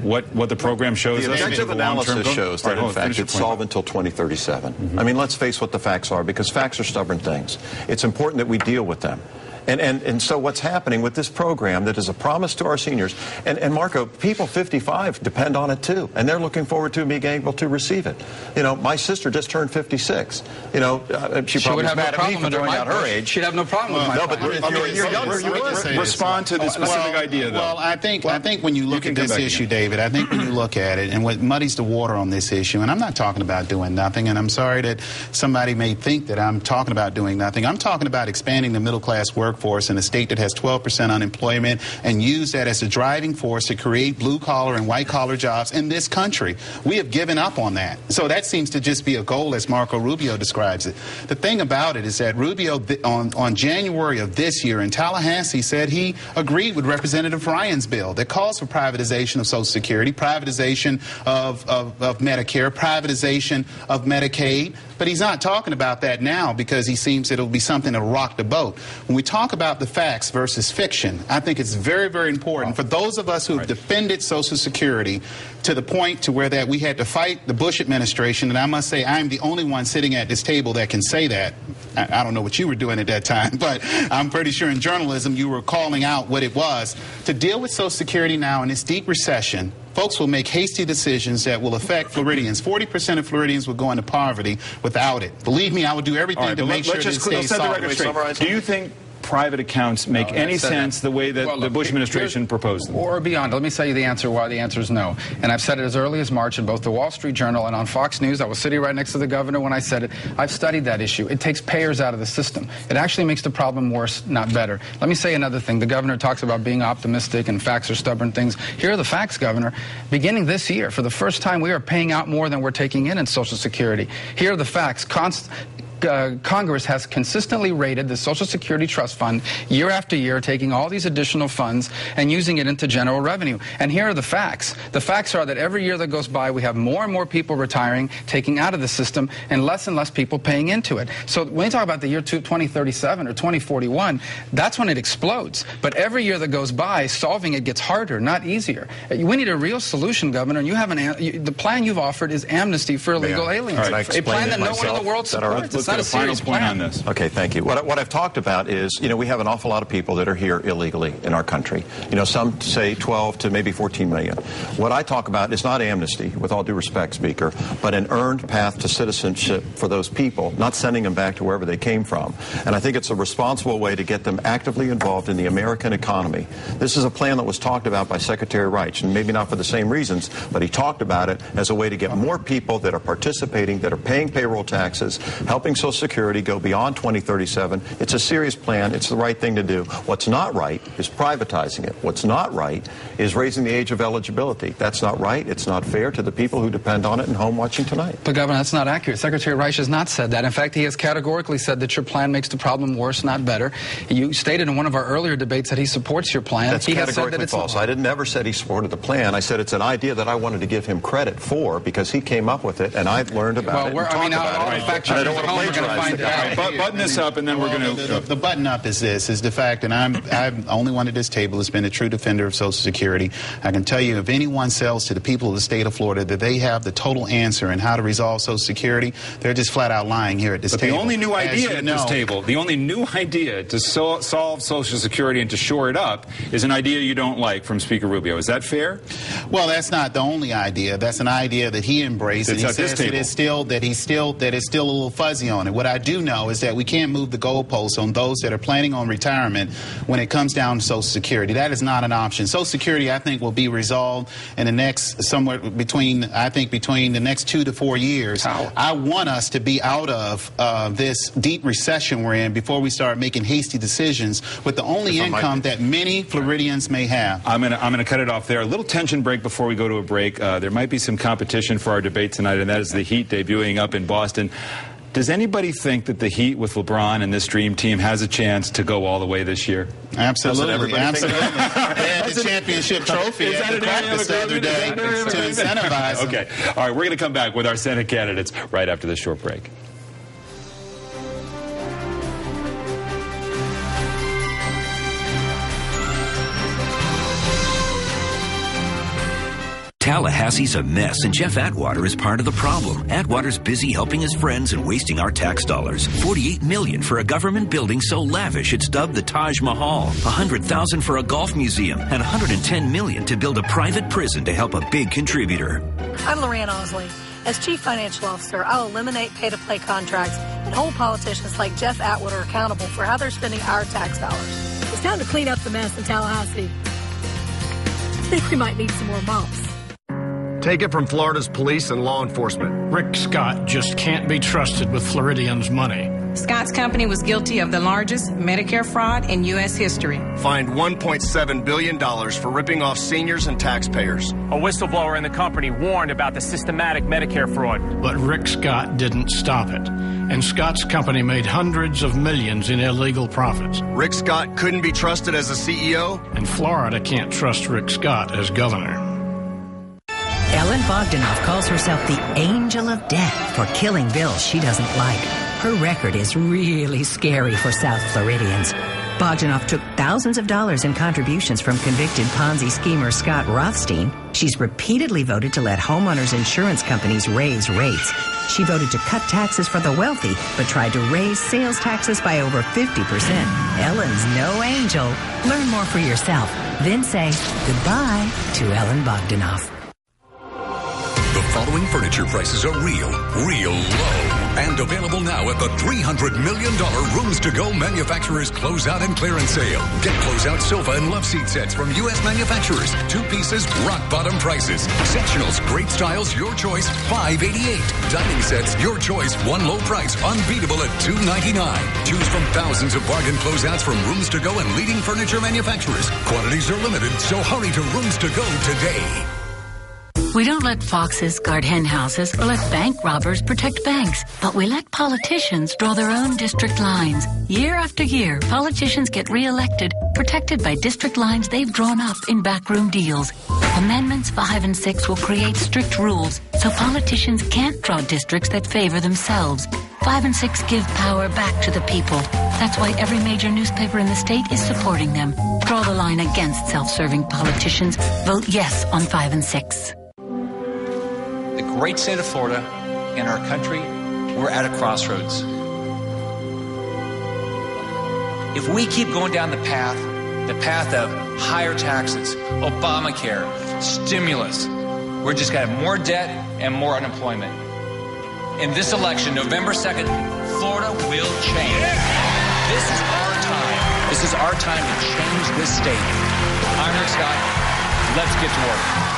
what the program shows us? The objective analysis shows that, in fact, it's solved until 2037. Mm-hmm. I mean, let's face what the facts are, because facts are stubborn things. It's important that we deal with them. And so what's happening with this program that is a promise to our seniors, and Marco, people 55 depend on it too, and they're looking forward to being able to receive it. You know, my sister just turned 56. You know, she probably was mad at me for throwing out her age. She'd have no problem with my No, but if you're younger, you would respond to the specific idea, though. Well, I think when you look at this issue, David, I think when you look at it, and what muddies the water on this issue, and I'm not talking about doing nothing, and I'm sorry that somebody may think that I'm talking about doing nothing. I'm talking about expanding the middle-class workforce in a state that has 12% unemployment and use that as a driving force to create blue-collar and white-collar jobs in this country. We have given up on that. So that seems to just be a goal as Marco Rubio describes it. The thing about it is that Rubio, on January of this year in Tallahassee, said he agreed with Representative Ryan's bill that calls for privatization of Social Security, privatization of Medicare, privatization of Medicaid. But he's not talking about that now because he seems it'll be something to rock the boat. When we talk about the facts versus fiction, I think it's very, very important for those of us who have defended Social Security to the point to where that we had to fight the Bush administration, and I must say I'm the only one sitting at this table that can say that. I don't know what you were doing at that time, but I'm pretty sure in journalism you were calling out what it was. To deal with Social Security now in this deep recession, folks will make hasty decisions that will affect Floridians. 40% of Floridians will go into poverty without it. Believe me, I will do everything to make sure that it stays solid. Do you think private accounts make any sense the way that the Bush administration proposed them? Or beyond. Let me tell you the answer why the answer is no. And I've said it as early as March in both the Wall Street Journal and on Fox News. I was sitting right next to the governor when I said it. I've studied that issue. It takes payers out of the system. It actually makes the problem worse, not better. Let me say another thing. The governor talks about being optimistic and facts are stubborn things. Here are the facts, Governor. Beginning this year, for the first time, we are paying out more than we're taking in Social Security. Here are the facts. Congress has consistently rated the Social Security Trust Fund year after year, taking all these additional funds and using it into general revenue. And here are the facts. The facts are that every year that goes by, we have more and more people retiring, taking out of the system, and less people paying into it. So when you talk about the year 2037 or 2041, that's when it explodes. But every year that goes by, solving it gets harder, not easier. We need a real solution, Governor, and you have the plan you've offered is amnesty for illegal aliens. A plan that no one in the world supports. A final point on this. Okay, thank you. What I've talked about is, you know, we have an awful lot of people that are here illegally in our country. You know, some say 12 to maybe 14 million. What I talk about is not amnesty, with all due respect, Speaker, but an earned path to citizenship for those people, not sending them back to wherever they came from. And I think it's a responsible way to get them actively involved in the American economy. This is a plan that was talked about by Secretary Reich, and maybe not for the same reasons, but he talked about it as a way to get more people that are participating, that are paying payroll taxes, helping Social Security go beyond 2037. It's a serious plan. It's the right thing to do. What's not right is privatizing it. What's not right is raising the age of eligibility. That's not right. It's not fair to the people who depend on it and home watching tonight. But, Governor, that's not accurate. Secretary Reich has not said that. In fact, he has categorically said that your plan makes the problem worse, not better. You stated in one of our earlier debates that he supports your plan. That's categorically false. I never said he supported the plan. I said it's an idea that I wanted to give him credit for because he came up with it and I learned about it and talked about it. And I don't want to blame we're going to find out. Button this up, and then we're going to... The button up is this, is the fact, and I'm only one at this table has been a true defender of Social Security. I can tell you, if anyone sells to the people of the state of Florida that they have the total answer in how to resolve Social Security, they're just flat out lying here at this table. The only new idea at this table, the only new idea to solve Social Security and to shore it up is an idea you don't like from Speaker Rubio. Is that fair? Well, that's not the only idea. That's an idea that he embraced. And he says that it's still a little fuzzy on it. What I do know is that we can't move the goalposts on those that are planning on retirement when it comes down to Social Security. That is not an option. Social Security, I think, will be resolved in the next somewhere between the next 2 to 4 years. How? I want us to be out of this deep recession we're in before we start making hasty decisions with the only income that many Floridians may have. I'm gonna cut it off there. A little tension break before we go to a break. There might be some competition for our debate tonight, and that is the Heat debuting up in Boston. Does anybody think that the Heat with LeBron and this dream team has a chance to go all the way this year? Absolutely. Absolutely. They had the championship trophy at the practice the other day to incentivize them. Okay. All right, we're going to come back with our Senate candidates right after this short break. Tallahassee's a mess, and Jeff Atwater is part of the problem. Atwater's busy helping his friends and wasting our tax dollars. $48 million for a government building so lavish it's dubbed the Taj Mahal. $100,000 for a golf museum, and $110 million to build a private prison to help a big contributor. I'm Lorraine Osley. As Chief Financial Officer, I'll eliminate pay-to-play contracts and hold politicians like Jeff Atwater accountable for how they're spending our tax dollars. It's time to clean up the mess in Tallahassee. I think we might need some more mops. Take it from Florida's police and law enforcement. Rick Scott just can't be trusted with Floridians' money. Scott's company was guilty of the largest Medicare fraud in U.S. history. Fined $1.7 billion for ripping off seniors and taxpayers. A whistleblower in the company warned about the systematic Medicare fraud. But Rick Scott didn't stop it. And Scott's company made hundreds of millions in illegal profits. Rick Scott couldn't be trusted as a CEO? And Florida can't trust Rick Scott as governor. Ellen Bogdanoff calls herself the Angel of Death for killing bills she doesn't like. Her record is really scary for South Floridians. Bogdanoff took thousands of dollars in contributions from convicted Ponzi schemer Scott Rothstein. She's repeatedly voted to let homeowners' insurance companies raise rates. She voted to cut taxes for the wealthy, but tried to raise sales taxes by over 50%. Ellen's no angel. Learn more for yourself. Then say goodbye to Ellen Bogdanoff. The following furniture prices are real low. And available now at the $300 million Rooms to Go manufacturers closeout and clearance sale. Get closeout sofa and love seat sets from U.S. manufacturers. 2 pieces, rock bottom prices. Sectionals, great styles, your choice, $588. Dining sets, your choice, one low price, unbeatable at $299. Choose from thousands of bargain closeouts from Rooms to Go and leading furniture manufacturers. Quantities are limited, so hurry to Rooms to Go today. We don't let foxes guard hen houses or let bank robbers protect banks, but we let politicians draw their own district lines. Year after year, politicians get reelected, protected by district lines they've drawn up in backroom deals. Amendments 5 and 6 will create strict rules so politicians can't draw districts that favor themselves. 5 and 6 give power back to the people. That's why every major newspaper in the state is supporting them. Draw the line against self-serving politicians. Vote yes on 5 and 6. The great state of Florida and our country, we're at a crossroads. If we keep going down the path of higher taxes, Obamacare, stimulus, we're just going to have more debt and more unemployment. In this election, November 2nd, Florida will change. This is our time. This is our time to change this state. I'm Rick Scott. Let's get to work.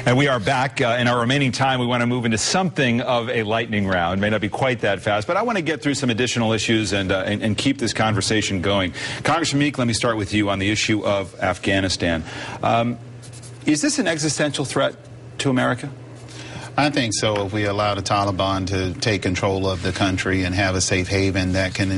And we are back. In our remaining time, we want to move into something of a lightning round. May not be quite that fast, but I want to get through some additional issues and keep this conversation going. Congressman Meek, let me start with you on the issue of Afghanistan. Is this an existential threat to America? I think so. If we allow the Taliban to take control of the country and have a safe haven that can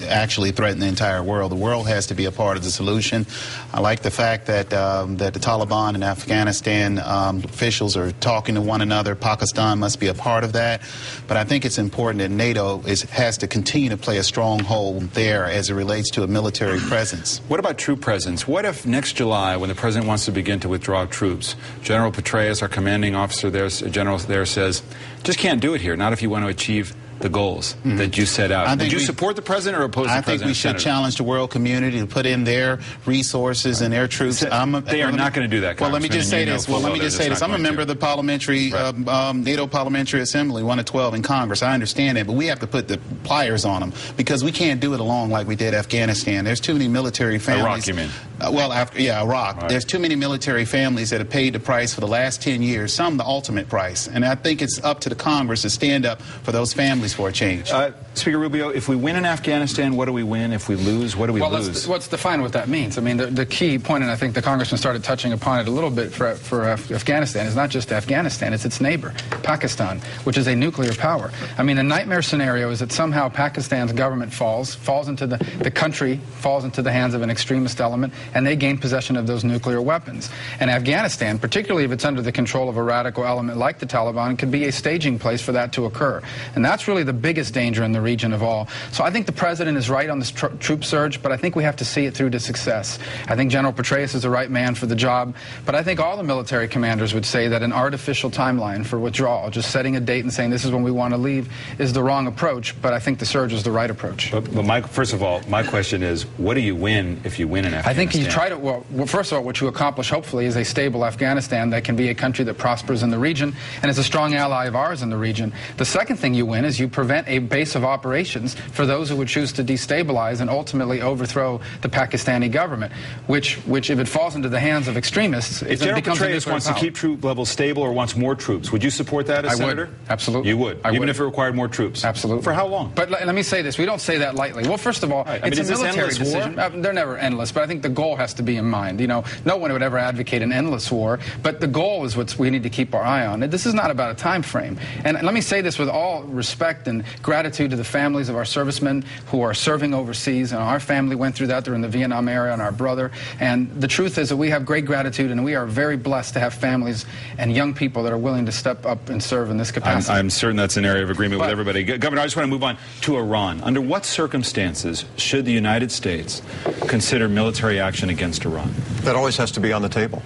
actually threaten the entire world, the world has to be a part of the solution. I like the fact that that the Taliban and Afghanistan officials are talking to one another. Pakistan must be a part of that. But I think it's important that NATO has to continue to play a strong role there as it relates to a military presence. What about troop presence? What if next July, when the president wants to begin to withdraw troops, General Petraeus, our commanding officer there, general there, says, just can't do it here, not if you want to achieve the goals that you set out. Would you support the president or oppose the president? I think we should challenge the world community to put in their resources and their troops. They are not going to do that, Well, let me just say this. I'm a member of the parliamentary, NATO Parliamentary Assembly, 1 of 12 in Congress. I understand that, but we have to put the pliers on them because we can't do it alone like we did Afghanistan. There's too many military families. Iraq, you mean? Iraq. Right. There's too many military families that have paid the price for the last 10 years, some the ultimate price. And I think it's up to the Congress to stand up for those families for a change. Speaker Rubio, if we win in Afghanistan, what do we win? If we lose, what do we lose? Let's define what that means. I mean, the key point, and I think the Congressman started touching upon it a little bit for Afghanistan, is not just Afghanistan, it's its neighbor, Pakistan, which is a nuclear power. I mean, the nightmare scenario is that somehow Pakistan's government falls into the country falls into the hands of an extremist element, and they gain possession of those nuclear weapons. And Afghanistan, particularly if it's under the control of a radical element like the Taliban, could be a staging place for that to occur. And that's really the biggest danger in the region of all. So I think the president is right on this troop surge, but I think we have to see it through to success. I think General Petraeus is the right man for the job, but I think all the military commanders would say that an artificial timeline for withdrawal, just setting a date and saying this is when we want to leave, is the wrong approach, but I think the surge is the right approach. But first of all, my question is, what do you win if you win in Afghanistan? I think you try to, well, first of all, what you accomplish, hopefully, is a stable Afghanistan that can be a country that prospers in the region and is a strong ally of ours in the region. The second thing you win is you prevent a base of operations for those who would choose to destabilize and ultimately overthrow the Pakistani government, which if it falls into the hands of extremists, if General Petraeus wants to keep troop levels stable or wants more troops, would you support that as senator? Would. Absolutely. You would, even if it required more troops? Absolutely. For how long? But let me say this. We don't say that lightly. Well, first of all, it's a military decision. They're never endless, but I think the goal has to be in mind. You know, no one would ever advocate an endless war, but the goal is what we need to keep our eye on. This is not about a time frame. And let me say this with all respect and gratitude to the families of our servicemen who are serving overseas. And our family went through that. They're in the Vietnam area, and our brother. And the truth is that we have great gratitude, and we are very blessed to have families and young people that are willing to step up and serve in this capacity. I'm certain that's an area of agreement with everybody. Governor, I just want to move on to Iran. Under what circumstances should the United States consider military action against Iran? That always has to be on the table.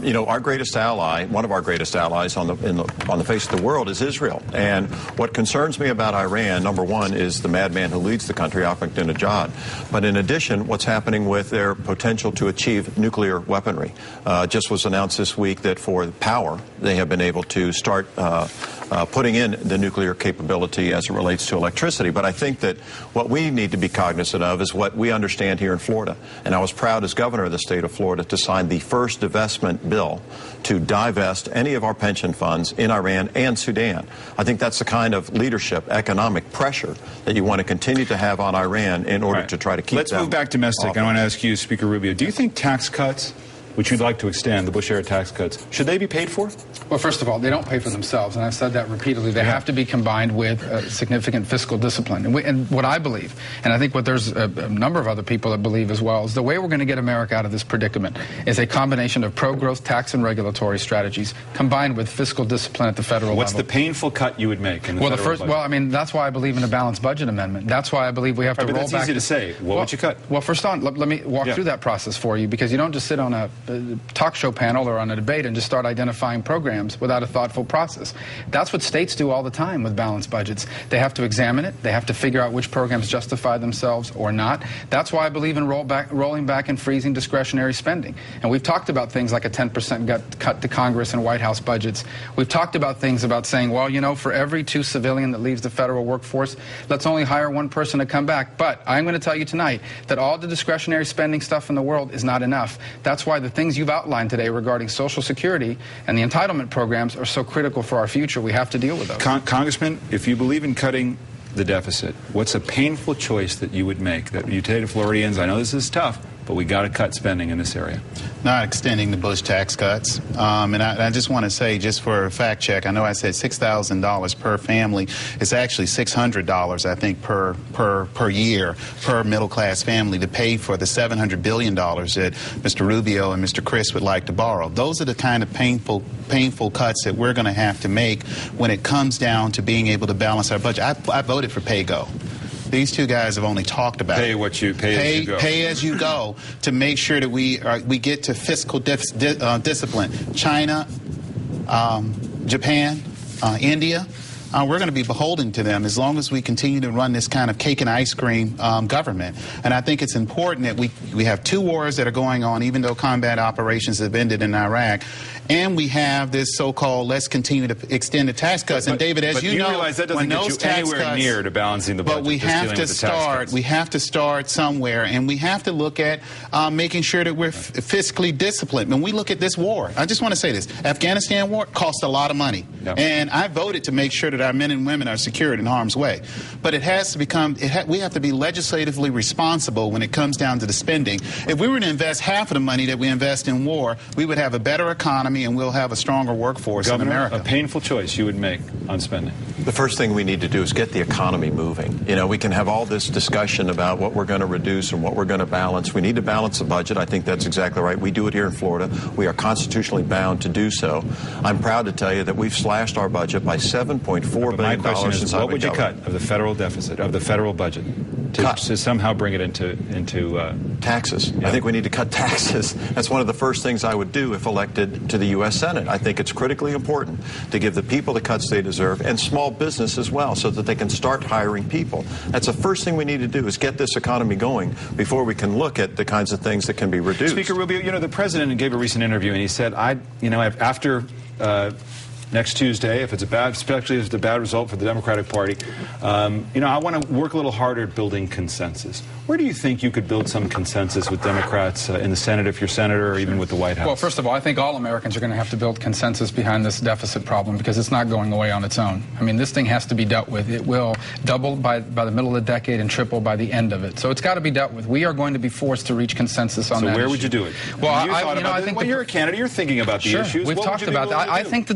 You know, our greatest ally, one of our greatest allies on the face of the world is Israel. And what concerns me about Iran, number one, is the madman who leads the country, Ahmadinejad. But in addition, what's happening with their potential to achieve nuclear weaponry. Just was announced this week that for power, they have been able to start putting in the nuclear capability as it relates to electricity. But I think that what we need to be cognizant of is what we understand here in Florida. And I was proud as governor of the state of Florida to sign the first divestment bill to divest any of our pension funds in Iran and Sudan. I think that's the kind of leadership, economic pressure that you want to continue to have on Iran in order to try to keep Let's move back domestic. I want to ask you, Speaker Rubio, do you think tax cuts, which you'd like to extend, the Bush-era tax cuts, should they be paid for? Well, first of all, they don't pay for themselves, and I've said that repeatedly. They have to be combined with significant fiscal discipline. And what I believe, and I think what there's a number of other people that believe as well, is the way we're going to get America out of this predicament is a combination of pro-growth tax and regulatory strategies combined with fiscal discipline at the federal level. What's the painful cut you would make in the federal budget? Well, I mean, that's why I believe in a balanced budget amendment. That's why I believe we have to roll back. That's easy to say. What would you cut? Well, first on, let me walk through that process for you, because you don't just sit on a talk show panel or on a debate and just start identifying programs without a thoughtful process. That's what states do all the time with balanced budgets. They have to examine it. They have to figure out which programs justify themselves or not. That's why I believe in rolling back and freezing discretionary spending. And we've talked about things like a 10% cut to Congress and White House budgets. We've talked about things about saying, well, you know, for every 2 civilian that leaves the federal workforce, let's only hire 1 person to come back. But I'm going to tell you tonight that all the discretionary spending stuff in the world is not enough. That's why the things you've outlined today regarding Social Security and the entitlement programs are so critical for our future. We have to deal with those. Congressman, if you believe in cutting the deficit, what's a painful choice that you would make, that you take to Floridians? I know this is tough, but we got to cut spending in this area. Not extending the Bush tax cuts. And I just want to say, just for a fact check, I know I said $6,000 per family. It's actually $600, I think, per year, per middle-class family to pay for the $700 billion that Mr. Rubio and Mr. Crist would like to borrow. Those are the kind of painful cuts that we're going to have to make when it comes down to being able to balance our budget. I voted for pay-go. These two guys have only talked about pay as you go to make sure that we get to fiscal discipline. China, Japan, India. We're going to be beholden to them as long as we continue to run this kind of cake and ice cream government. And I think it's important that we have two wars that are going on, even though combat operations have ended in Iraq. And we have this so-called let's continue to extend the tax cuts. And David, as you know, realize that doesn't get you anywhere near to balancing the budget. But we have to start. We have to start somewhere, and we have to look at making sure that we're fiscally disciplined. When we look at this war, I just want to say this: Afghanistan war cost a lot of money, and I voted to make sure that our men and women are secured in harm's way. But it has to become. We have to be legislatively responsible when it comes down to the spending. If we were to invest half of the money that we invest in war, we would have a better economy and we'll have a stronger workforce in America. A painful choice you would make on spending. The first thing we need to do is get the economy moving. You know, we can have all this discussion about what we're going to reduce and what we're going to balance. We need to balance the budget. I think that's exactly right. We do it here in Florida. We are constitutionally bound to do so. I'm proud to tell you that we've slashed our budget by $7.4 billion. My question is, what would you cut of the federal deficit, of the federal budget, to somehow bring it into taxes? I think we need to cut taxes. That's one of the first things I would do if elected to the U.S. Senate. I think it's critically important to give the people the cuts they deserve, and small business as well, so that they can start hiring people. That's the first thing we need to do, is get this economy going before we can look at the kinds of things that can be reduced. Speaker Rubio, you know, the president gave a recent interview and he said, after next Tuesday, especially if it's a bad result for the Democratic Party, I want to work a little harder at building consensus. Where do you think you could build some consensus with Democrats in the Senate, if you're senator, or even with the White House? Well, first of all, I think all Americans are going to have to build consensus behind this deficit problem, because it's not going away on its own. I mean, this thing has to be dealt with. It will double by the middle of the decade and triple by the end of it. So it's got to be dealt with. We are going to be forced to reach consensus on that. So where issue. would you do it? Well, I think you're a candidate. You're thinking about the issues. We've talked about that. I think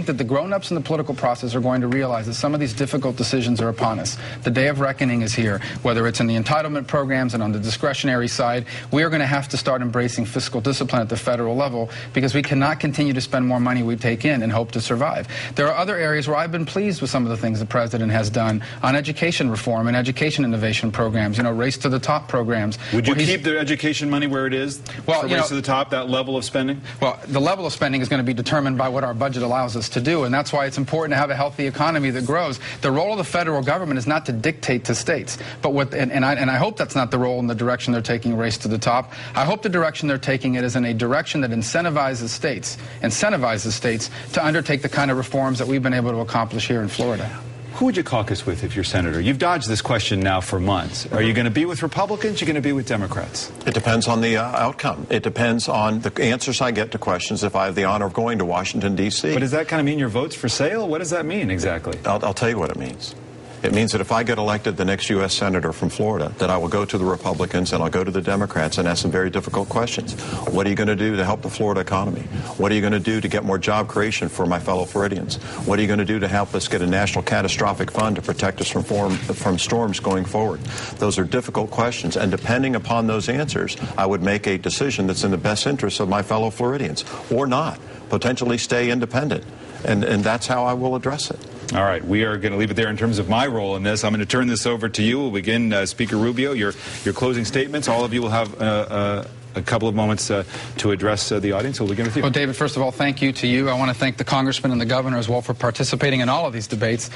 that the grown-ups in the political process are going to realize that some of these difficult decisions are upon us. The day of reckoning is here, whether it's in the entitlement programs and on the discretionary side. We are going to have to start embracing fiscal discipline at the federal level, because we cannot continue to spend more money we take in and hope to survive. There are other areas where I've been pleased with some of the things the president has done on education reform and education innovation programs, race to the top programs. Would you keep the education money where it is? Well, race to the top, that level of spending? Well, the level of spending is going to be determined by what our budget allows us to do, and that's why it's important to have a healthy economy that grows. The role of the federal government is not to dictate to states, but I hope that's not the role in the direction they're taking race to the top. I hope the direction they're taking it is in a direction that incentivizes states to undertake the kind of reforms that we've been able to accomplish here in Florida. Who would you caucus with if you're senator? You've dodged this question now for months. Are you going to be with Republicans? Or are you going to be with Democrats? It depends on the outcome. It depends on the answers I get to questions if I have the honor of going to Washington, D.C. But does that kind of mean your vote's for sale? What does that mean exactly? I'll tell you what it means. It means that if I get elected the next U.S. Senator from Florida, that I will go to the Republicans and I'll go to the Democrats and ask some very difficult questions. What are you going to do to help the Florida economy? What are you going to do to get more job creation for my fellow Floridians? What are you going to do to help us get a national catastrophic fund to protect us from storms going forward? Those are difficult questions, and depending upon those answers, I would make a decision that's in the best interest of my fellow Floridians, or not, potentially stay independent. And that's how I will address it. All right, we are going to leave it there in terms of my role in this. I'm going to turn this over to you. We'll begin, Speaker Rubio, your closing statements. All of you will have a couple of moments to address the audience. We'll begin with you. Well, David, first of all, thank you to you. I want to thank the congressman and the governor as well for participating in all of these debates.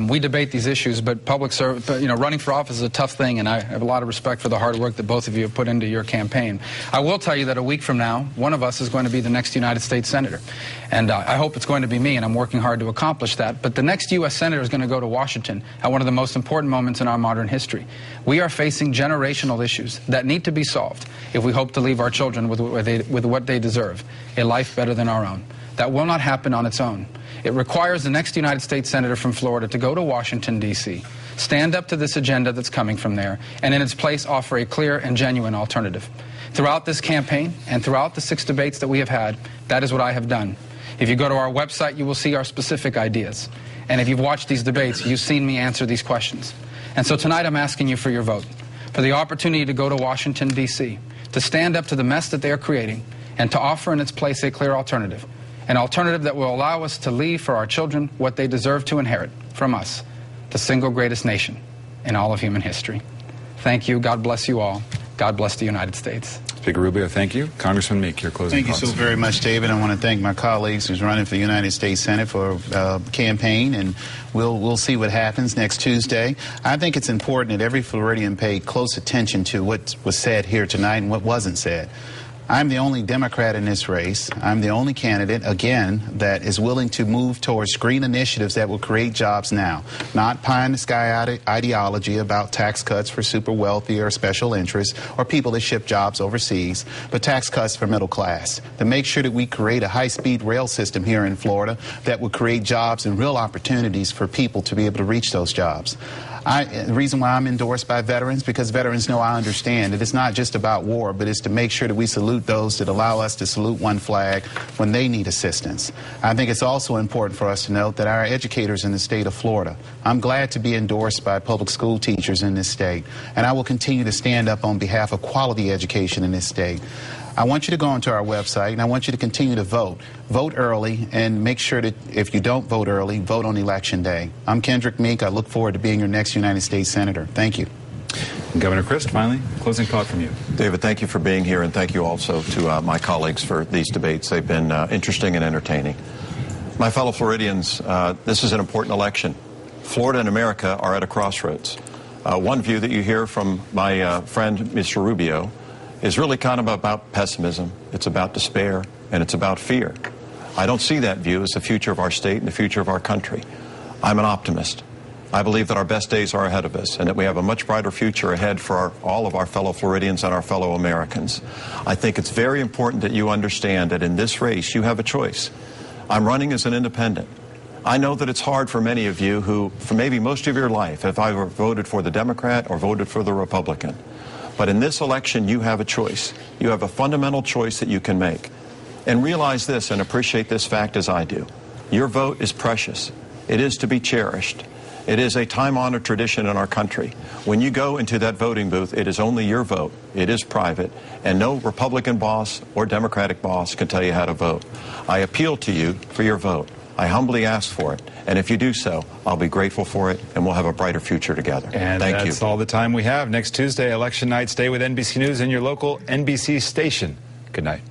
We debate these issues, but public service, running for office is a tough thing, and I have a lot of respect for the hard work that both of you have put into your campaign. I will tell you that a week from now, one of us is going to be the next United States Senator, and I hope it's going to be me, and I'm working hard to accomplish that. But the next U.S. Senator is going to go to Washington at one of the most important moments in our modern history. We are facing generational issues that need to be solved if we hope to to leave our children with what they deserve, a life better than our own. That will not happen on its own. It requires the next United States Senator from Florida to go to Washington, D.C., stand up to this agenda that's coming from there, and in its place offer a clear and genuine alternative. Throughout this campaign and throughout the 6 debates that we have had, that is what I have done. If you go to our website, you will see our specific ideas. And if you've watched these debates, you've seen me answer these questions. And so tonight I'm asking you for your vote, for the opportunity to go to Washington, D.C., to stand up to the mess that they are creating, and to offer in its place a clear alternative. An alternative that will allow us to leave for our children what they deserve to inherit from us, the single greatest nation in all of human history. Thank you. God bless you all. God bless the United States. Speaker Rubio, thank you. Congressman Meek, your closing thoughts. Thank you so very much, David. I want to thank my colleagues who's running for the United States Senate for campaign, and we'll see what happens next Tuesday. I think it's important that every Floridian pay close attention to what was said here tonight and what wasn't said. I'm the only Democrat in this race. I'm the only candidate, again, that is willing to move towards green initiatives that will create jobs now. Not pie-in-the-sky ideology about tax cuts for super wealthy or special interests or people that ship jobs overseas, but tax cuts for middle class. To make sure that we create a high-speed rail system here in Florida that will create jobs and real opportunities for people to be able to reach those jobs. The reason why I'm endorsed by veterans, because veterans know I understand that it's not just about war, but it's to make sure that we salute those that allow us to salute one flag when they need assistance. I think it's also important for us to note that our educators in the state of Florida, I'm glad to be endorsed by public school teachers in this state, and I will continue to stand up on behalf of quality education in this state. I want you to go onto our website, and I want you to continue to vote. Vote early, and make sure that if you don't vote early, vote on Election Day. I'm Kendrick Meek. I look forward to being your next United States Senator. Thank you. Governor Crist, finally, closing thought from you. David, thank you for being here, and thank you also to my colleagues for these debates. They've been interesting and entertaining. My fellow Floridians, this is an important election. Florida and America are at a crossroads. One view that you hear from my friend, Mr. Rubio, is really kind of about pessimism. It's about despair, and it's about fear. I don't see that view as the future of our state and the future of our country. I'm an optimist. I believe that our best days are ahead of us and that we have a much brighter future ahead for all of our fellow Floridians and our fellow Americans. I think it's very important that you understand that in this race you have a choice. I'm running as an independent. I know that it's hard for many of you who, for maybe most of your life, have either voted for the Democrat or voted for the Republican. But in this election, you have a choice. You have a fundamental choice that you can make. And realize this and appreciate this fact as I do. Your vote is precious. It is to be cherished. It is a time-honored tradition in our country. When you go into that voting booth, it is only your vote. It is private, and no Republican boss or Democratic boss can tell you how to vote. I appeal to you for your vote. I humbly ask for it, and if you do so, I'll be grateful for it, and we'll have a brighter future together. And thank you. That's all the time we have. Next Tuesday, election night. Stay with NBC News and your local NBC station. Good night.